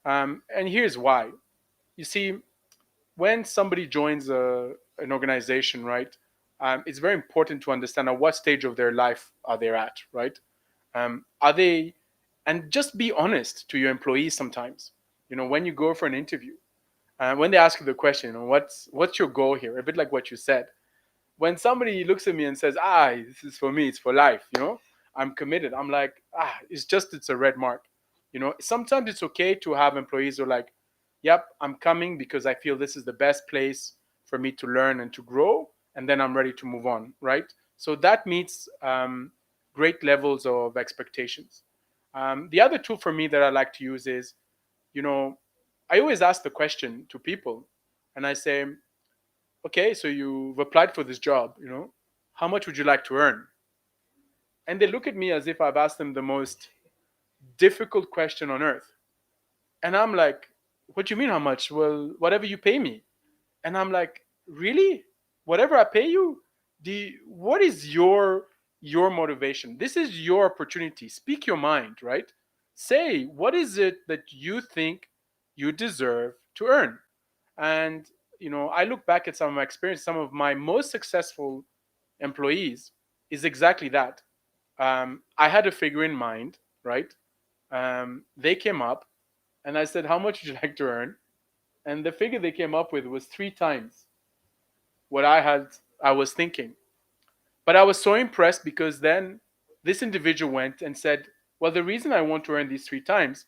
And here's why. You see, when somebody joins an organization, right, it's very important to understand at what stage of their life are they at, right? Are they, and just be honest to your employees sometimes. When you go for an interview, when they ask you the question, what's your goal here? A bit like what you said. When somebody looks at me and says, this is for me, it's for life, I'm committed. I'm like, it's a red mark. Sometimes it's okay to have employees who are like, yep, I'm coming because I feel this is the best place for me to learn and to grow, and then I'm ready to move on, right? So that meets great levels of expectations. The other tool for me that I like to use is, you know, I always ask the question to people, and I say, okay, so you've applied for this job, how much would you like to earn? And they look at me as if I've asked them the most difficult question on earth. And I'm like, what do you mean how much? Well, whatever you pay me. And I'm like, really? Whatever I pay you? What is your motivation? This is your opportunity. Speak your mind, right? Say, what is it that you think you deserve to earn? And I look back at some of my experience. Some of my most successful employees is exactly that. I had a figure in mind, right? They came up, and I said, "How much would you like to earn?" And the figure they came up with was 3 times what I was thinking. But I was so impressed because then this individual went and said, well, the reason I want to earn these 3 times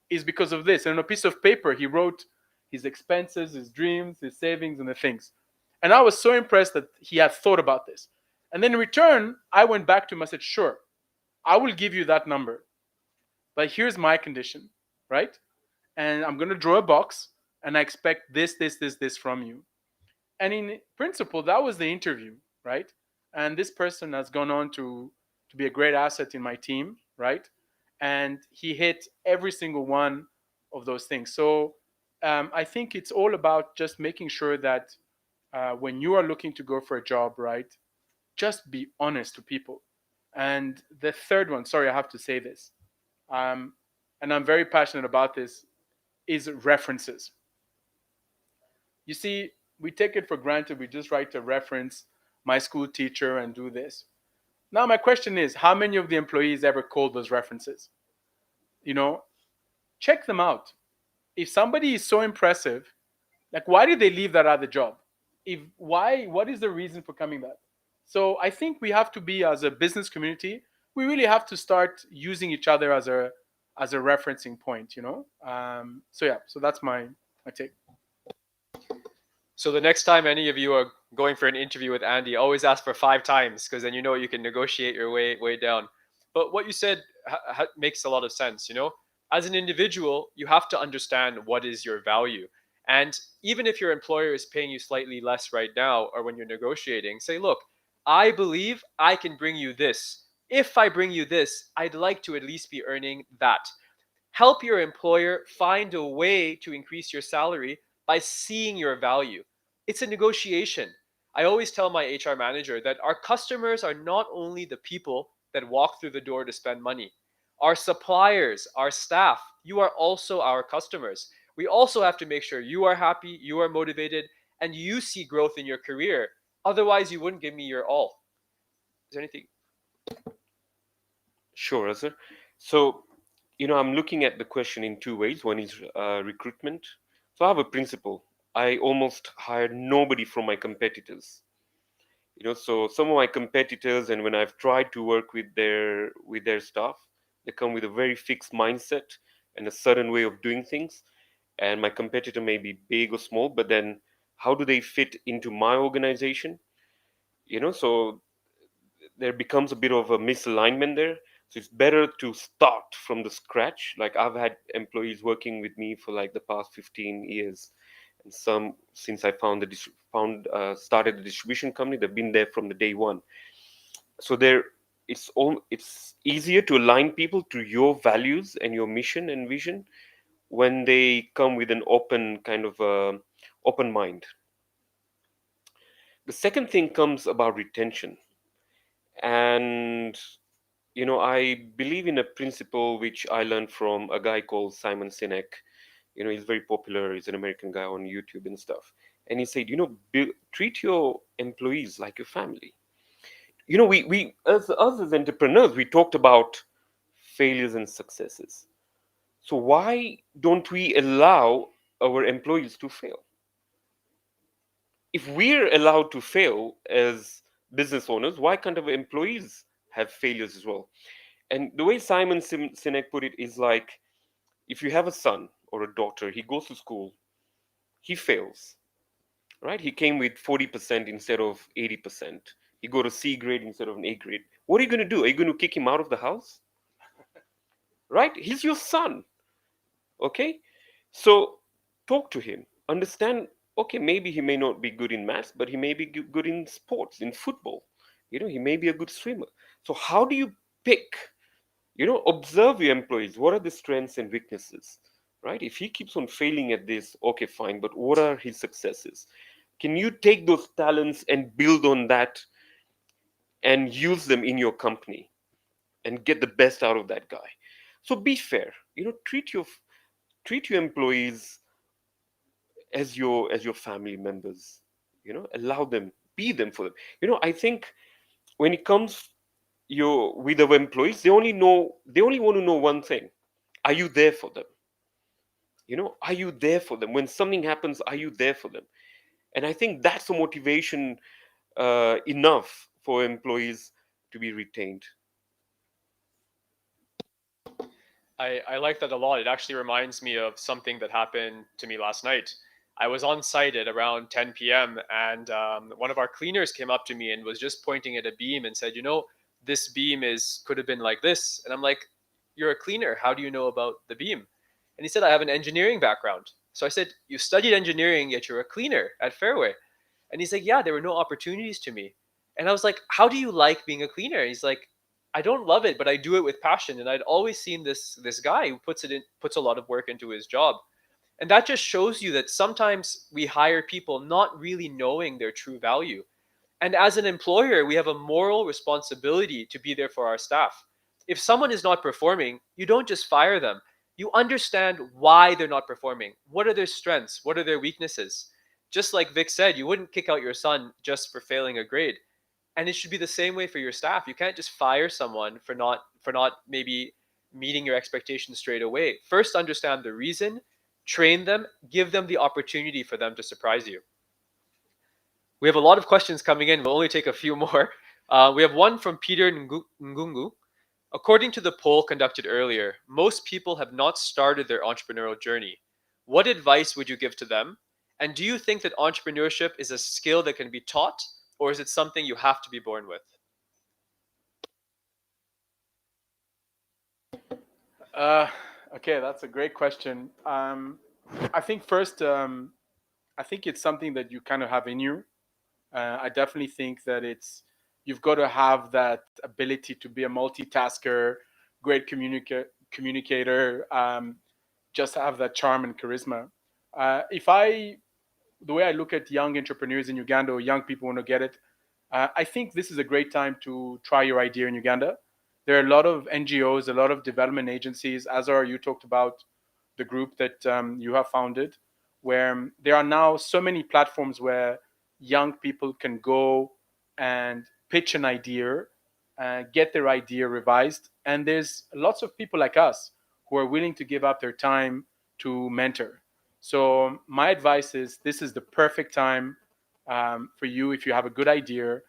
is because of this. And on a piece of paper, he wrote his expenses, his dreams, his savings, and the things. And I was so impressed that he had thought about this. And then in return, I went back to him. I said, sure, I will give you that number. But here's my condition, right? And I'm going to draw a box and I expect this from you. And in principle, that was the interview, right? And this person has gone on to be a great asset in my team, right? And he hit every single one of those things. So I think it's all about just making sure that when you are looking to go for a job, right, just be honest to people. And the third one, sorry, I have to say this, and I'm very passionate about this, is references. You see, we take it for granted. We just write a reference, my school teacher, and do this. Now, my question is, how many of the employees ever called those references? You know, check them out. If somebody is so impressive, like, why did they leave that other job? If why, what is the reason for coming back? So I think we have to be, as a business community, we really have to start using each other as a referencing point. So yeah, so that's my take. So the next time any of you are going for an interview with Andy, always ask for 5 times, because then you know you can negotiate your way down. But what you said makes a lot of sense. As an individual, you have to understand what is your value. And even if your employer is paying you slightly less right now, or when you're negotiating, say, look, I believe I can bring you this. If I bring you this, I'd like to at least be earning that. Help your employer find a way to increase your salary by seeing your value. It's a negotiation. I always tell my HR manager that our customers are not only the people that walk through the door to spend money. Our suppliers, our staff, you are also our customers. We also have to make sure you are happy, you are motivated, and you see growth in your career. Otherwise, you wouldn't give me your all. Is there anything? Sure, Azhar. So, I'm looking at the question in two ways. One is recruitment. So I have a principle. I almost hire nobody from my competitors. So some of my competitors, and when I've tried to work with their staff, they come with a very fixed mindset and a certain way of doing things. And my competitor may be big or small, but then how do they fit into my organization? So there becomes a bit of a misalignment there. So it's better to start from the scratch. Like, I've had employees working with me for like the past 15 years, and some since I started the distribution company, they've been there from the day one. So it's easier to align people to your values and your mission and vision when they come with an open kind of open mind. The second thing comes about retention. And I believe in a principle which I learned from a guy called Simon Sinek. He's very popular. He's an American guy on YouTube and stuff. And he said, treat your employees like your family. We as us as entrepreneurs, we talked about failures and successes. So why don't we allow our employees to fail? If we're allowed to fail as business owners, why can't our employees have failures as well? And the way Simon Sinek put it is like, if you have a son or a daughter, he goes to school, he fails, right? He came with 40% instead of 80%. He got a C grade instead of an A grade. What are you going to do? Are you going to kick him out of the house? Right? He's your son. Okay? So talk to him. Understand, okay, maybe he may not be good in maths, but he may be good in sports, in football. He may be a good swimmer. So how do you pick? Observe your employees. What are the strengths and weaknesses, right? If he keeps on failing at this, okay, fine, but what are his successes? Can you take those talents and build on that and use them in your company and get the best out of that guy? So be fair. Treat your employees as your family members. Allow them, be them for them. I think when it comes with our employees, they only want to know one thing: are you there for them? are you there for them? When something happens, are you there for them? And I think that's a motivation enough for employees to be retained. I like that a lot. It actually reminds me of something that happened to me last night. I was on site at around 10 p.m. and one of our cleaners came up to me and was just pointing at a beam and said, this beam could have been like this. And I'm like, you're a cleaner. How do you know about the beam? And he said, I have an engineering background. So I said, you studied engineering, yet you're a cleaner at Fairway. And he's like, yeah, there were no opportunities to me. And I was like, how do you like being a cleaner? And he's like, I don't love it, but I do it with passion. And I'd always seen this guy who puts a lot of work into his job. And that just shows you that sometimes we hire people not really knowing their true value. And as an employer, we have a moral responsibility to be there for our staff. If someone is not performing, you don't just fire them. You understand why they're not performing. What are their strengths? What are their weaknesses? Just like Vic said, you wouldn't kick out your son just for failing a grade. And it should be the same way for your staff. You can't just fire someone for not maybe meeting your expectations straight away. First understand the reason, train them, give them the opportunity for them to surprise you. We have a lot of questions coming in. We'll only take a few more. We have one from Peter Ngungu. According to the poll conducted earlier, most people have not started their entrepreneurial journey. What advice would you give to them? And do you think that entrepreneurship is a skill that can be taught, or is it something you have to be born with? Okay, that's a great question. I think first, I think it's something that you kind of have in you. I definitely think that you've got to have that ability to be a multitasker, great communicator, just have that charm and charisma. The way I look at young entrepreneurs in Uganda, or young people want to get it, I think this is a great time to try your idea in Uganda. There are a lot of NGOs, a lot of development agencies. Azar, you talked about the group that you have founded, where there are now so many platforms where young people can go and pitch an idea, get their idea revised. And there's lots of people like us who are willing to give up their time to mentor. So my advice is this is the perfect time for you. If you have a good idea,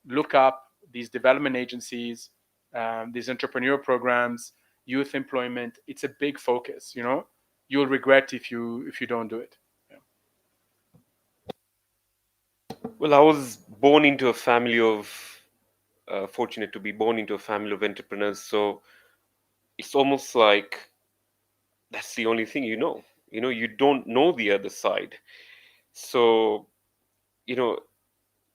look up these development agencies, these entrepreneur programs, youth employment. It's a big focus. You'll regret if you don't do it. Well, I was born into a family of, fortunate to be born into a family of entrepreneurs. So it's almost like that's the only thing you don't know the other side. So,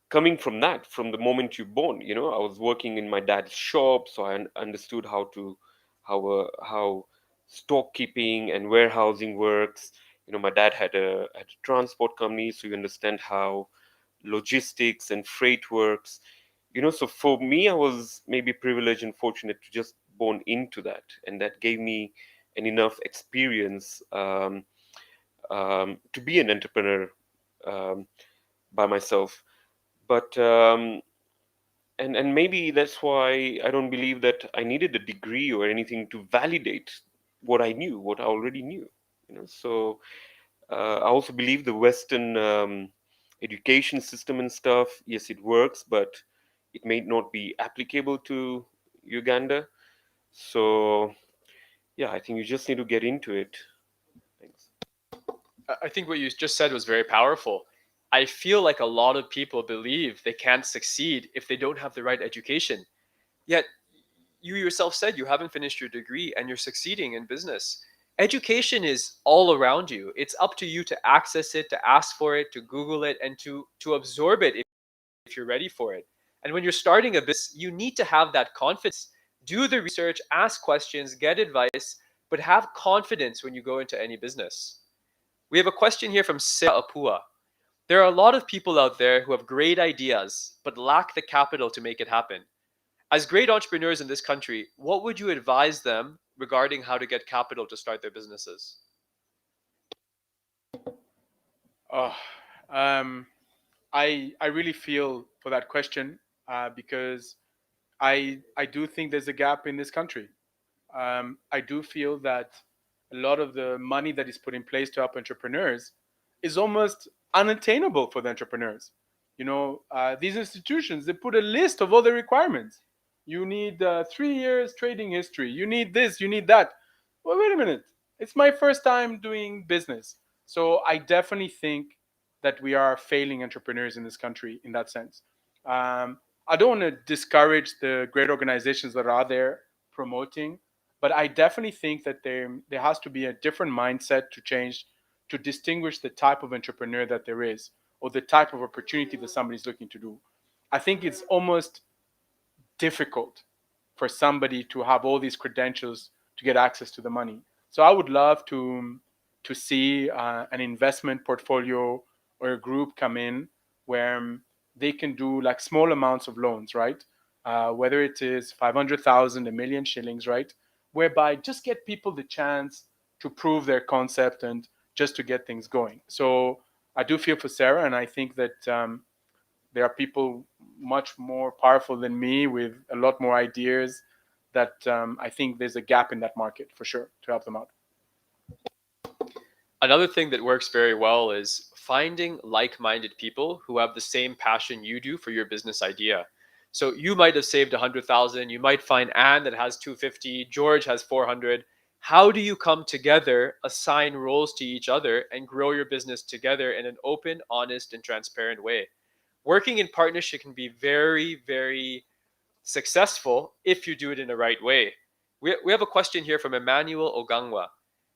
coming from that, from the moment you're born, I was working in my dad's shop, so I understood how stock keeping and warehousing works. My dad had a transport company, so you understand how logistics and freight works. So for me, I was maybe privileged and fortunate to just born into that, and that gave me an enough experience to be an entrepreneur by myself. But and maybe that's why I don't believe that I needed a degree or anything to validate what I already knew. So I also believe the Western education system and stuff, yes, it works, but it may not be applicable to Uganda. So yeah, I think you just need to get into it. Thanks. I think what you just said was very powerful. I feel like a lot of people believe they can't succeed if they don't have the right education. Yet, you yourself said you haven't finished your degree and you're succeeding in business. Education is all around you. It's up to you to access it, to ask for it, to Google it, and to absorb it if you're ready for it. And when you're starting a business, you need to have that confidence. Do the research, ask questions, get advice, but have confidence when you go into any business. We have a question here from Sarah Apua. There are a lot of people out there who have great ideas, but lack the capital to make it happen. As great entrepreneurs in this country, what would you advise them regarding how to get capital to start their businesses? Oh, I really feel for that question because I do think there's a gap in this country. I do feel that a lot of the money that is put in place to help entrepreneurs is almost unattainable for the entrepreneurs. These institutions, they put a list of all the requirements. You need 3 years trading history. You need this, you need that. Well, wait a minute. It's my first time doing business. So I definitely think that we are failing entrepreneurs in this country in that sense. I don't want to discourage the great organizations that are there promoting, but I definitely think that there has to be a different mindset to change to distinguish the type of entrepreneur that there is or the type of opportunity that somebody's looking to do. I think it's almost difficult for somebody to have all these credentials to get access to the money. So I would love to see an investment portfolio or a group come in where they can do like small amounts of loans, right? Whether it is 500,000, a million shillings, right? Whereby just get people the chance to prove their concept and just to get things going. So I do feel for Sarah, and I think that there are people much more powerful than me with a lot more ideas that I think there's a gap in that market for sure to help them out. Another thing that works very well is finding like-minded people who have the same passion you do for your business idea. So you might have saved 100,000. You might find Anne that has 250. George has 400. How do you come together, assign roles to each other, and grow your business together in an open, honest, and transparent way? Working in partnership can be very, very successful if you do it in the right way. We have a question here from Emmanuel Ogangwa.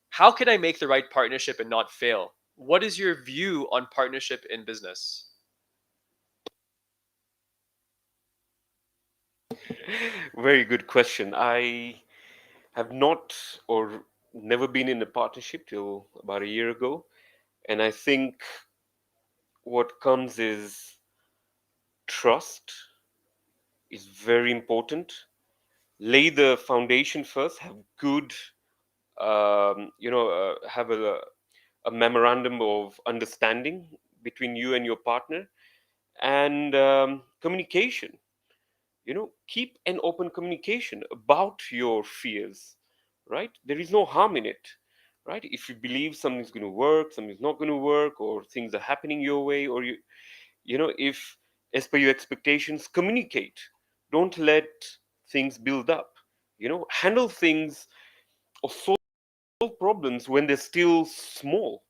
How can I make the right partnership and not fail? What is your view on partnership in business? Very good question. I have not or never been in a partnership till about a year ago. And I think what comes is trust is very important. Lay the foundation first, have good, have a memorandum of understanding between you and your partner, and communication. Keep an open communication about your fears, right? There is no harm in it, right? If you believe something's going to work, something's not going to work, or things are happening your way, or if as per your expectations, communicate. Don't let things build up. Handle things or solve problems when they're still small.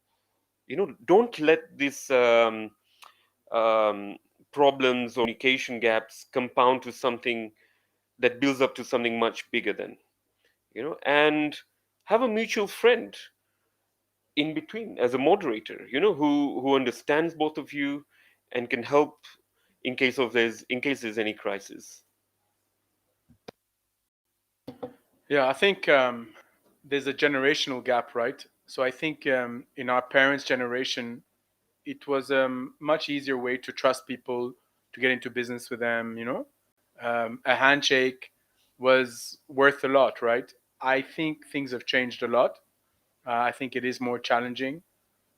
Don't let this problems or communication gaps compound to something that builds up to something much bigger than, and have a mutual friend in between as a moderator, who understands both of you and can help in case there's any crisis. Yeah, I think there's a generational gap, right? So I think in our parents' generation, it was a much easier way to trust people, to get into business with them. A handshake was worth a lot, right? I think things have changed a lot. I think it is more challenging.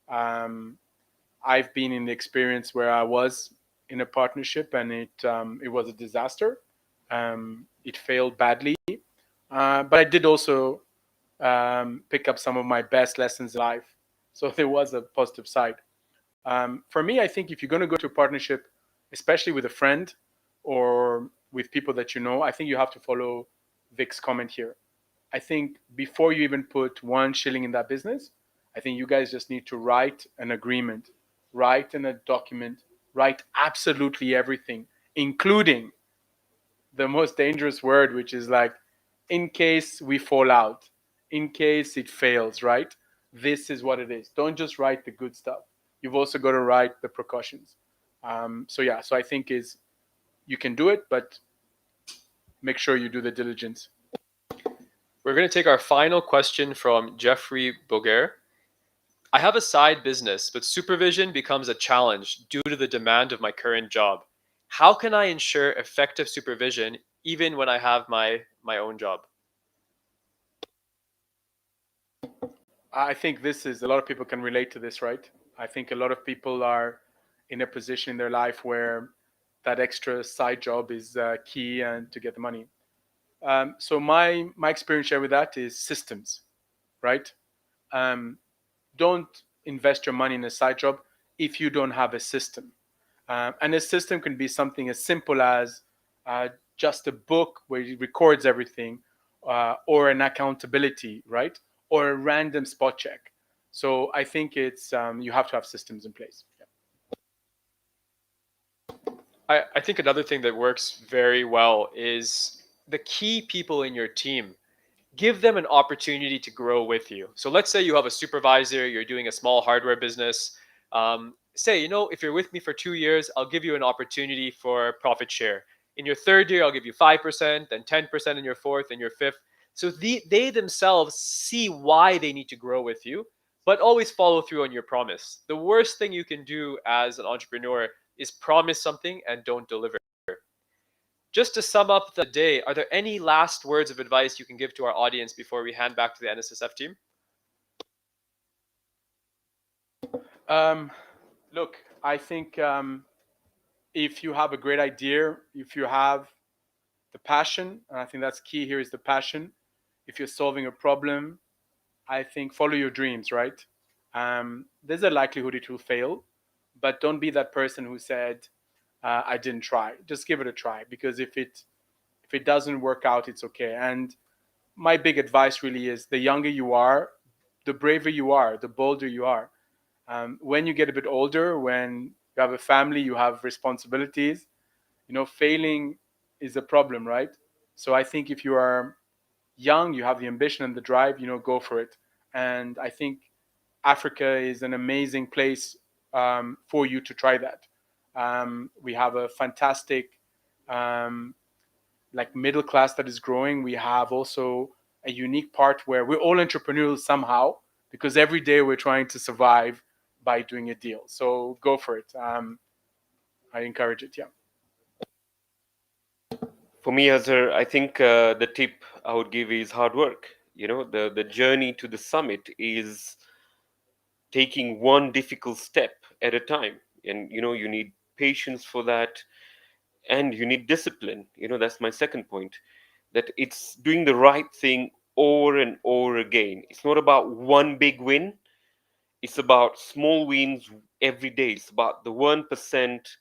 I've been in the experience where I was in a partnership and it was a disaster. It failed badly, but I did also pick up some of my best lessons in life. So there was a positive side. For me, I think if you're going to go to a partnership, especially with a friend or with people that you know, I think you have to follow Vic's comment here. I think before you even put 1 shilling in that business, I think you guys just need to write an agreement, write in a document, write absolutely everything, including the most dangerous word, which is like, in case we fall out, in case it fails, right? This is what it is. Don't just write the good stuff. You've also got to write the precautions. So I think you can do it, but make sure you do the diligence. We're going to take our final question from Jeffrey Boger. I have a side business, but supervision becomes a challenge due to the demand of my current job. How can I ensure effective supervision even when I have my own job? I think this is a lot of people can relate to this, right? I think a lot of people are in a position in their life where that extra side job is key and to get the money. So my experience share with that is systems, right? Don't invest your money in a side job if you don't have a system. And a system can be something as simple as just a book where it records everything, or an accountability, right? Or a random spot check. So I think it's you have to have systems in place. Yeah. I think another thing that works very well is the key people in your team. Give them an opportunity to grow with you. So let's say you have a supervisor, you're doing a small hardware business. Say, if you're with me for 2 years, I'll give you an opportunity for profit share. In your third year, I'll give you 5%, then 10% in your fourth and your fifth. So they themselves see why they need to grow with you, but always follow through on your promise. The worst thing you can do as an entrepreneur is promise something and don't deliver. Just to sum up the day, are there any last words of advice you can give to our audience before we hand back to the NSSF team? Look, I think if you have a great idea, if you have the passion, and I think that's key here is the passion. If you're solving a problem, I think follow your dreams, right? There's a likelihood it will fail, but don't be that person who said, "I didn't try." Just give it a try, because if it doesn't work out, it's okay. And my big advice really is: the younger you are, the braver you are, the bolder you are. When you get a bit older, when you have a family, you have responsibilities. Failing is a problem, right? So I think if you are young, you have the ambition and the drive, go for it. And I think Africa is an amazing place for you to try that. We have a fantastic like middle class that is growing. We have also a unique part where we're all entrepreneurs somehow, because every day we're trying to survive by doing a deal. So go for it. I encourage it. Yeah. For me, Azhar, I think the tip I would give is hard work. The journey to the summit is taking one difficult step at a time. And, you need patience for that, and you need discipline. That's my second point, that it's doing the right thing over and over again. It's not about one big win, it's about small wins every day. It's about the 1%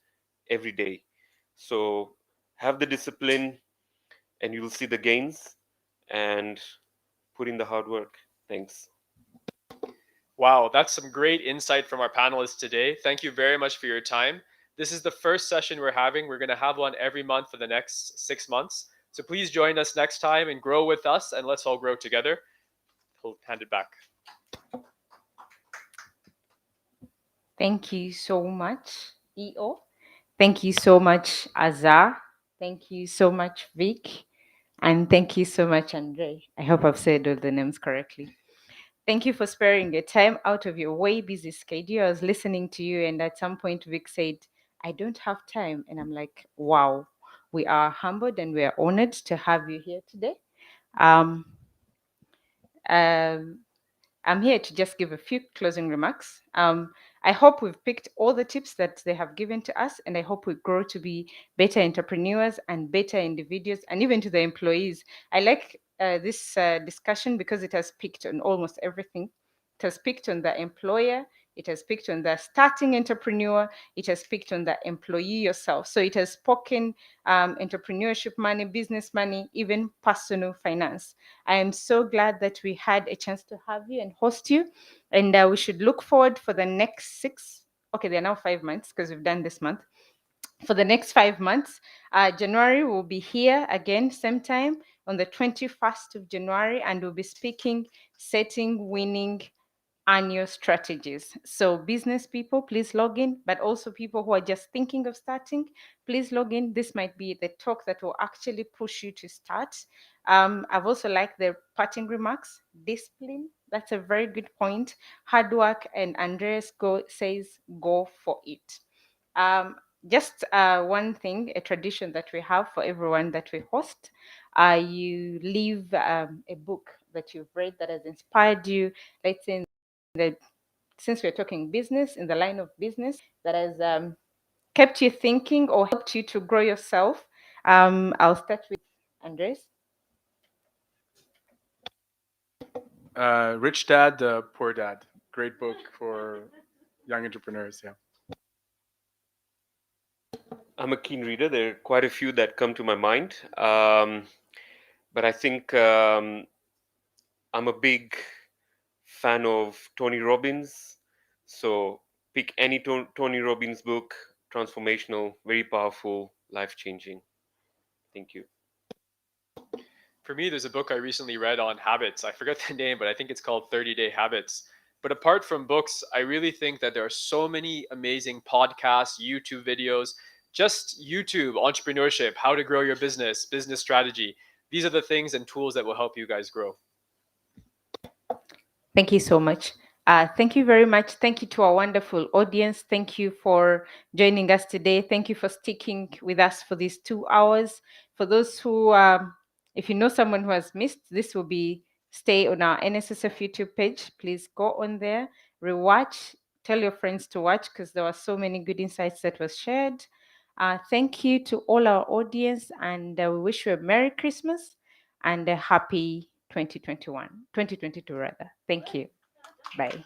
every day. So have the discipline, and you'll see the gains, and put in the hard work. Thanks. Wow, that's some great insight from our panelists today. Thank you very much for your time. This is the first session we're having. We're going to have one every month for the next 6 months. So please join us next time and grow with us, and let's all grow together. I'll hand it back. Thank you so much, EO. Thank you so much, Azar. Thank you so much, Vic. And thank you so much, Andre. I hope I've said all the names correctly. Thank you for sparing your time out of your way busy schedule. I was listening to you, and at some point, Vic said, "I don't have time." And I'm like, wow, we are humbled and we are honored to have you here today. Um, um, I'm here to just give a few closing remarks. I hope we've picked all the tips that they have given to us, and I hope we grow to be better entrepreneurs and better individuals, and even to the employees. I like this discussion because it has picked on almost everything. It has picked on the employer, it has picked on the starting entrepreneur, it has picked on the employee yourself. So it has spoken entrepreneurship money, business money, even personal finance. I am so glad that we had a chance to have you and host you. And we should look forward for the next they're now 5 months because we've done this month. For the next 5 months, January will be here again, same time on the 21st of January, and we'll be speaking setting winning annual strategies. So business people, please log in, but also people who are just thinking of starting, please log in. This might be the talk that will actually push you to start. I've also liked the parting remarks. Discipline, that's a very good point. Hard work, and Andreas says go for it. Just one thing, a tradition that we have for everyone that we host, you leave a book that you've read that has inspired you, let's say that since we're talking business, in the line of business, that has kept you thinking or helped you to grow yourself. I'll start with Andres. Rich Dad, Poor Dad. Great book for young entrepreneurs. Yeah. I'm a keen reader. There are quite a few that come to my mind. But I think I'm a big fan of Tony Robbins. So pick any Tony Robbins book, transformational, very powerful, life changing. Thank you. For me, there's a book I recently read on habits. I forget the name, but I think it's called 30-Day Habits. But apart from books, I really think that there are so many amazing podcasts, YouTube videos, just YouTube, entrepreneurship, how to grow your business, business strategy. These are the things and tools that will help you guys grow. Thank you so much. Thank you very much. Thank you to our wonderful audience. Thank you for joining us today. Thank you for sticking with us for these 2 hours. For those who, if you know someone who has missed, this will be stay on our NSSF YouTube page. Please go on there, rewatch, tell your friends to watch because there were so many good insights that was shared. Thank you to all our audience, and we wish you a Merry Christmas and a happy 2022 rather. Thank you. Bye.